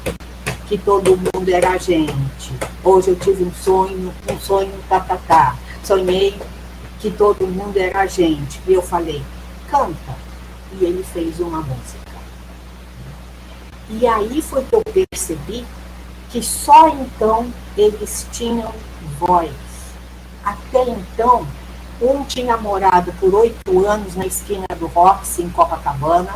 S1: que todo mundo era a gente. Hoje eu tive um sonho, sonhei que todo mundo era a gente. E eu falei, canta. E ele fez uma música. E aí foi que eu percebi que só então eles tinham voz. Até então, um tinha morado por 8 anos na esquina do Roxy, em Copacabana,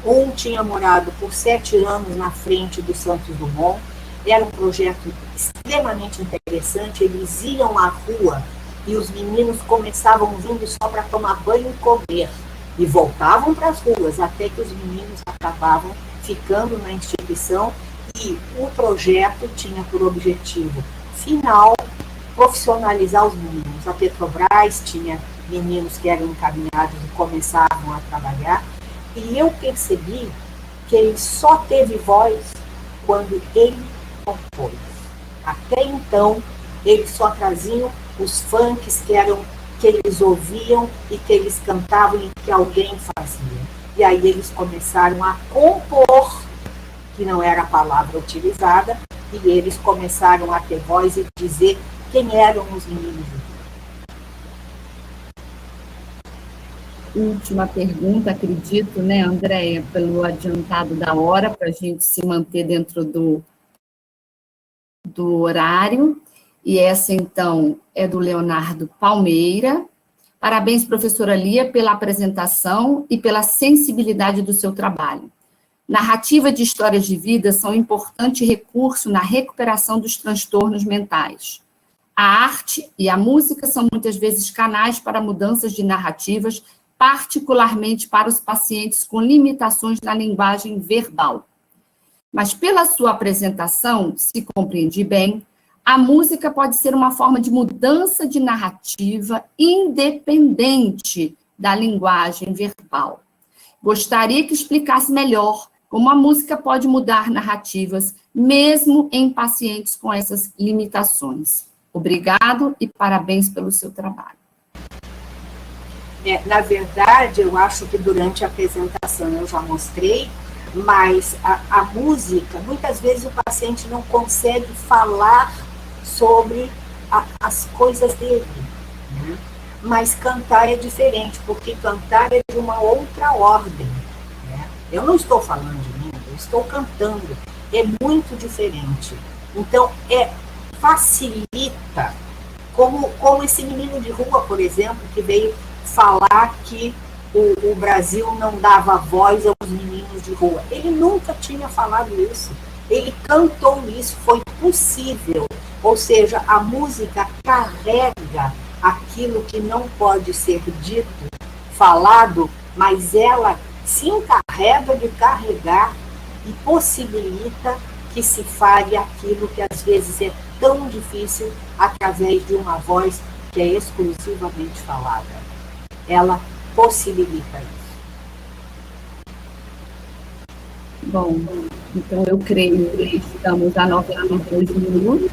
S1: um tinha morado por 7 anos na frente do Santos Dumont. Era um projeto extremamente interessante, eles iam à rua e os meninos começavam vindo só para tomar banho e comer, e voltavam para as ruas, até que os meninos acabavam ficando na instituição, e o projeto tinha por objetivo final profissionalizar os meninos. A Petrobras tinha meninos que eram encaminhados e começavam a trabalhar, e eu percebi que ele só teve voz quando ele compôs. Até então, eles só traziam os funks que eles ouviam e que eles cantavam e que alguém fazia. E aí eles começaram a compor, que não era a palavra utilizada, e eles começaram a ter voz e dizer quem eram os meninos.
S3: Última pergunta, acredito, né, Andréia, pelo adiantado da hora, para a gente se manter dentro do horário. E essa, então, é do Leonardo Palmeira. Parabéns, professora Lia, pela apresentação e pela sensibilidade do seu trabalho. Narrativa de histórias de vida são um importante recurso na recuperação dos transtornos mentais. A arte e a música são muitas vezes canais para mudanças de narrativas, particularmente para os pacientes com limitações na linguagem verbal. Mas pela sua apresentação, se compreendi bem, a música pode ser uma forma de mudança de narrativa independente da linguagem verbal. Gostaria que explicasse melhor como a música pode mudar narrativas, mesmo em pacientes com essas limitações. Obrigado e parabéns pelo seu trabalho.
S1: Na verdade, eu acho que durante a apresentação eu já mostrei, mas a música, muitas vezes o paciente não consegue falar sobre as coisas dele, né? Mas cantar é diferente, porque cantar é de uma outra ordem, né? Eu não estou falando de mim, eu estou cantando, é muito diferente. Então, facilita, como esse menino de rua, por exemplo, que veio falar que o Brasil não dava voz aos meninos de rua. Ele nunca tinha falado isso. Ele cantou isso, foi possível. Ou seja, a música carrega aquilo que não pode ser dito, falado, mas ela se encarrega de carregar e possibilita que se fale aquilo que às vezes é tão difícil através de uma voz que é exclusivamente falada. Ela possibilita isso.
S3: Bom, então eu creio que estamos a 92 minutos,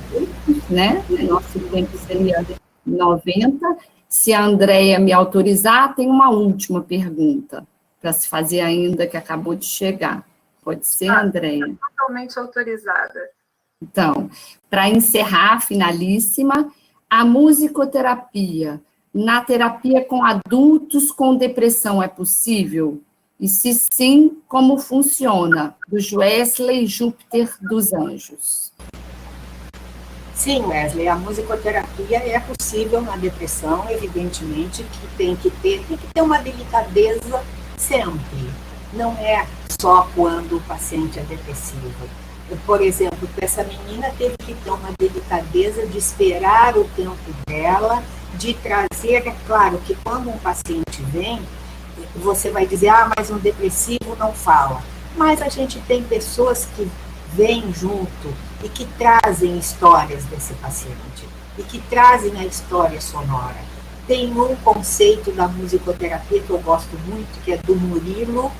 S3: né? Nosso tempo seria 90. Se a Andréia me autorizar, tem uma última pergunta para se fazer ainda, que acabou de chegar. Pode ser, Andréia?
S2: Totalmente autorizada.
S3: Então, para encerrar, finalíssima, a musicoterapia na terapia com adultos com depressão é possível? E se sim, como funciona? Do Wesley Júpiter dos Anjos.
S1: Sim, Wesley, a musicoterapia é possível na depressão, evidentemente, que tem que ter uma delicadeza sempre. Não é só quando o paciente é depressivo. Por exemplo, essa menina teve que ter uma delicadeza de esperar o tempo dela, de trazer, é claro que quando um paciente vem, você vai dizer, mas um depressivo não fala. Mas a gente tem pessoas que vêm junto e que trazem histórias desse paciente, e que trazem a história sonora. Tem um conceito da musicoterapia que eu gosto muito, que é do Murilo.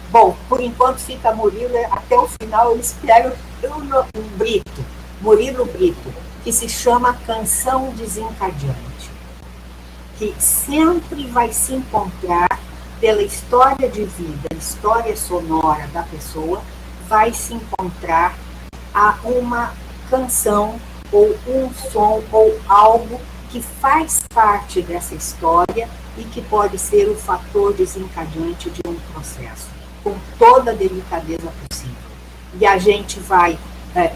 S1: Bom, por enquanto fica Murilo, até o final eu espero um Brito, Murilo Brito, que se chama Canção Desencadeante, que sempre vai se encontrar pela história de vida, história sonora da pessoa, vai se encontrar a uma canção ou um som ou algo que faz parte dessa história e que pode ser o fator desencadeante de um processo, com toda a delicadeza possível. E a gente vai,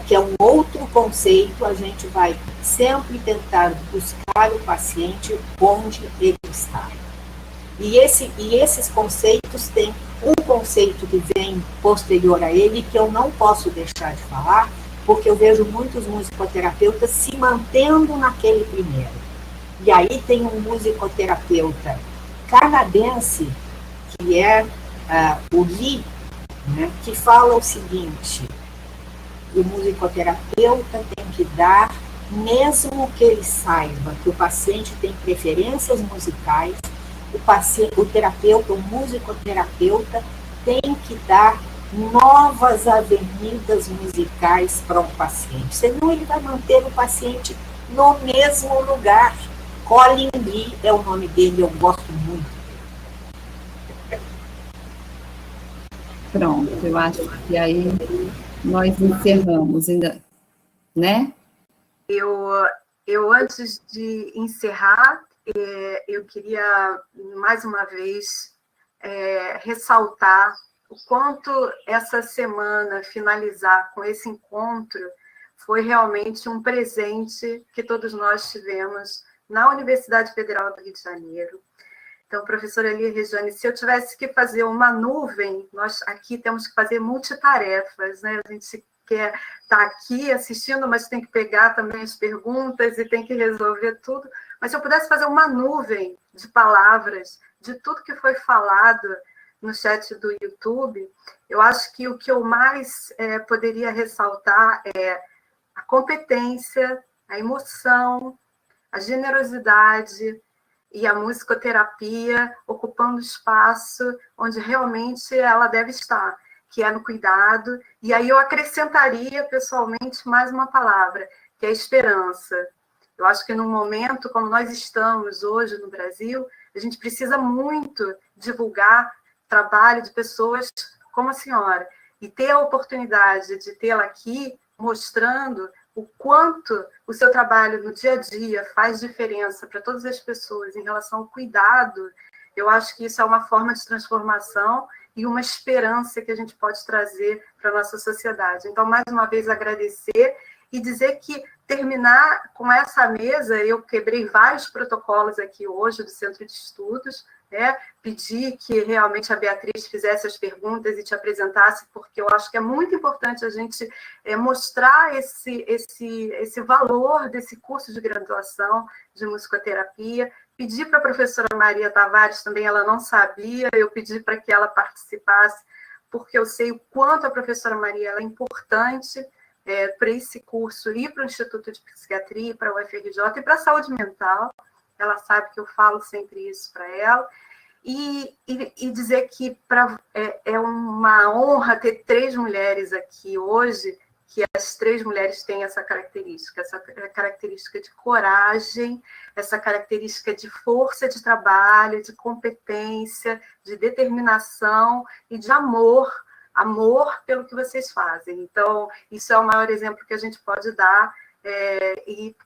S1: que é um outro conceito, a gente vai sempre tentar buscar o paciente onde ele está. E esses conceitos têm um conceito que vem posterior a ele, que eu não posso deixar de falar, porque eu vejo muitos musicoterapeutas se mantendo naquele primeiro. E aí tem um musicoterapeuta canadense, que é o Lee, né, que fala o seguinte: o musicoterapeuta tem que dar, mesmo que ele saiba que o paciente tem preferências musicais, o terapeuta, o musicoterapeuta, tem que dar novas avenidas musicais para o paciente, senão ele vai manter o paciente no mesmo lugar. Colin Lee é o nome dele, eu gosto muito.
S3: Pronto, eu acho que aí nós encerramos, ainda, né?
S2: Eu antes de encerrar, eu queria, mais uma vez, ressaltar o quanto essa semana, finalizar com esse encontro, foi realmente um presente que todos nós tivemos na Universidade Federal do Rio de Janeiro. Então, professora Elia Regiane, se eu tivesse que fazer uma nuvem, nós aqui temos que fazer multitarefas, né? A gente quer estar aqui assistindo, mas tem que pegar também as perguntas e tem que resolver tudo. Mas se eu pudesse fazer uma nuvem de palavras, de tudo que foi falado no chat do YouTube, eu acho que o que eu mais poderia ressaltar é a competência, a emoção, a generosidade e a musicoterapia ocupando espaço onde realmente ela deve estar, que é no cuidado. E aí eu acrescentaria, pessoalmente, mais uma palavra, que é a esperança. Eu acho que num momento como nós estamos hoje no Brasil, a gente precisa muito divulgar trabalho de pessoas como a senhora, e ter a oportunidade de tê-la aqui mostrando o quanto o seu trabalho no dia a dia faz diferença para todas as pessoas em relação ao cuidado. Eu acho que isso é uma forma de transformação e uma esperança que a gente pode trazer para a nossa sociedade. Então, mais uma vez, agradecer e dizer que terminar com essa mesa, eu quebrei vários protocolos aqui hoje do Centro de Estudos, né? Pedi que realmente a Beatriz fizesse as perguntas e te apresentasse, porque eu acho que é muito importante a gente mostrar esse valor desse curso de graduação de musicoterapia. Pedi para a professora Maria Tavares também, ela não sabia, eu pedi para que ela participasse, porque eu sei o quanto a professora Maria é importante para esse curso e para o Instituto de Psiquiatria, para o UFRJ e para a saúde mental. Ela sabe que eu falo sempre isso para ela. E dizer que é uma honra ter 3 mulheres aqui hoje, que as 3 mulheres têm essa característica de coragem, essa característica de força de trabalho, de competência, de determinação e de amor pelo que vocês fazem. Então, isso é o maior exemplo que a gente pode dar.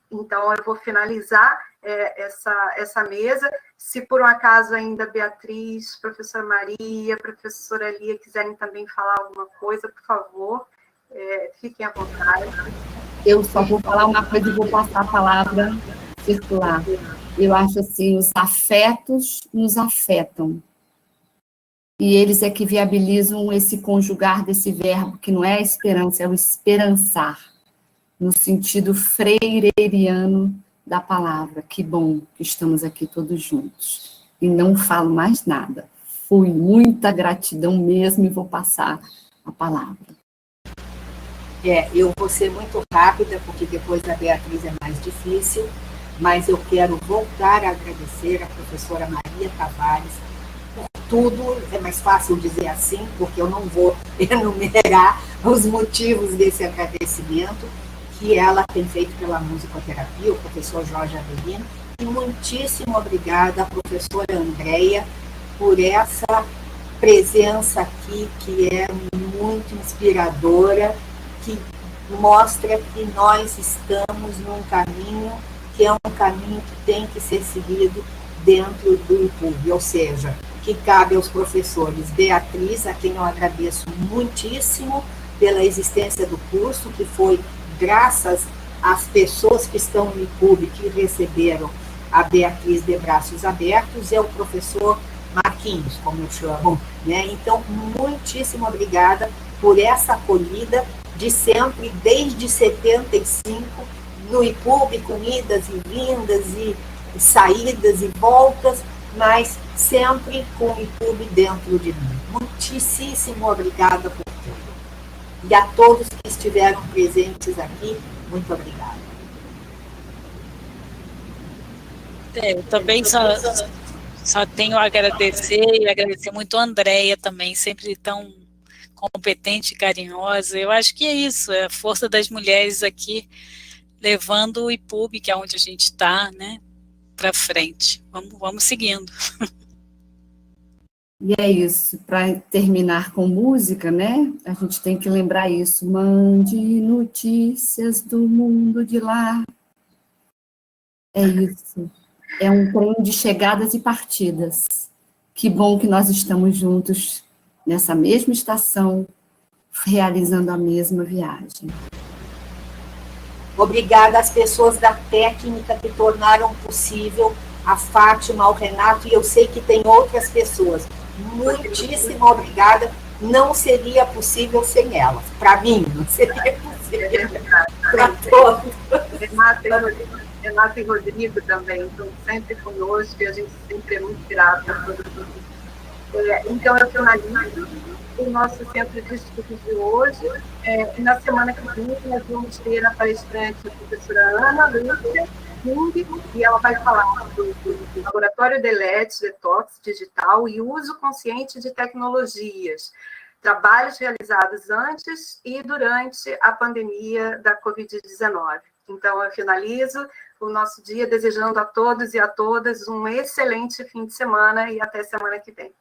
S2: Então, eu vou finalizar essa mesa. Se por um acaso ainda Beatriz, professora Maria, professora Lia quiserem também falar alguma coisa, por favor, fiquem à vontade.
S3: Eu só vou falar uma coisa e vou passar a palavra circular. Eu acho assim, os afetos nos afetam. E eles é que viabilizam esse conjugar desse verbo, que não é a esperança, é o esperançar, no sentido freireriano da palavra. Que bom que estamos aqui todos juntos. E não falo mais nada. Fui, muita gratidão mesmo, e vou passar a palavra.
S1: Eu vou ser muito rápida, porque depois da Beatriz é mais difícil, mas eu quero voltar a agradecer a professora Maria Tavares por tudo. É mais fácil dizer assim, porque eu não vou enumerar os motivos desse agradecimento que ela tem feito pela musicoterapia, o professor Jorge Avelino, e muitíssimo obrigada à professora Andréia por essa presença aqui, que é muito inspiradora, que mostra que nós estamos num caminho que é um caminho que tem que ser seguido dentro do IPUB, ou seja, que cabe aos professores Beatriz, a quem eu agradeço muitíssimo pela existência do curso, que foi graças às pessoas que estão no IPUB, que receberam a Beatriz de braços abertos, e ao professor Marquinhos, como eu chamo, né? Então, muitíssimo obrigada por essa acolhida de sempre, desde 75, no IPUB, com idas e vindas, e saídas e voltas, mas sempre com o IPUB dentro de mim. Muitíssimo obrigada por tudo. E a todos que estiveram presentes aqui, muito obrigada.
S4: Eu também Só tenho a agradecer e agradecer muito a Andréia também, sempre tão competente e carinhosa. Eu acho que é isso, é a força das mulheres aqui, levando o IPUB, que é onde a gente está, né, para frente. Vamos seguindo.
S3: E é isso, para terminar com música, né? A gente tem que lembrar isso. Mande notícias do mundo de lá. É isso. É um trem de chegadas e partidas. Que bom que nós estamos juntos nessa mesma estação, realizando a mesma viagem.
S1: Obrigada às pessoas da técnica que tornaram possível, a Fátima, ao Renato, e eu sei que tem outras pessoas. Muitíssimo obrigada. Não seria possível sem elas. Para mim, não seria possível. Para todos.
S2: Renato e Rodrigo também estão sempre conosco e a gente sempre é muito grato a todos. Então, eu finalizo o nosso centro de estudos de hoje. E na semana que vem, nós vamos ter a palestrante, a professora Ana Lúcia King, e ela vai falar do Laboratório Delete, Detox Digital e Uso Consciente de Tecnologias, trabalhos realizados antes e durante a pandemia da Covid-19. Então, eu finalizo o nosso dia desejando a todos e a todas um excelente fim de semana e até semana que vem.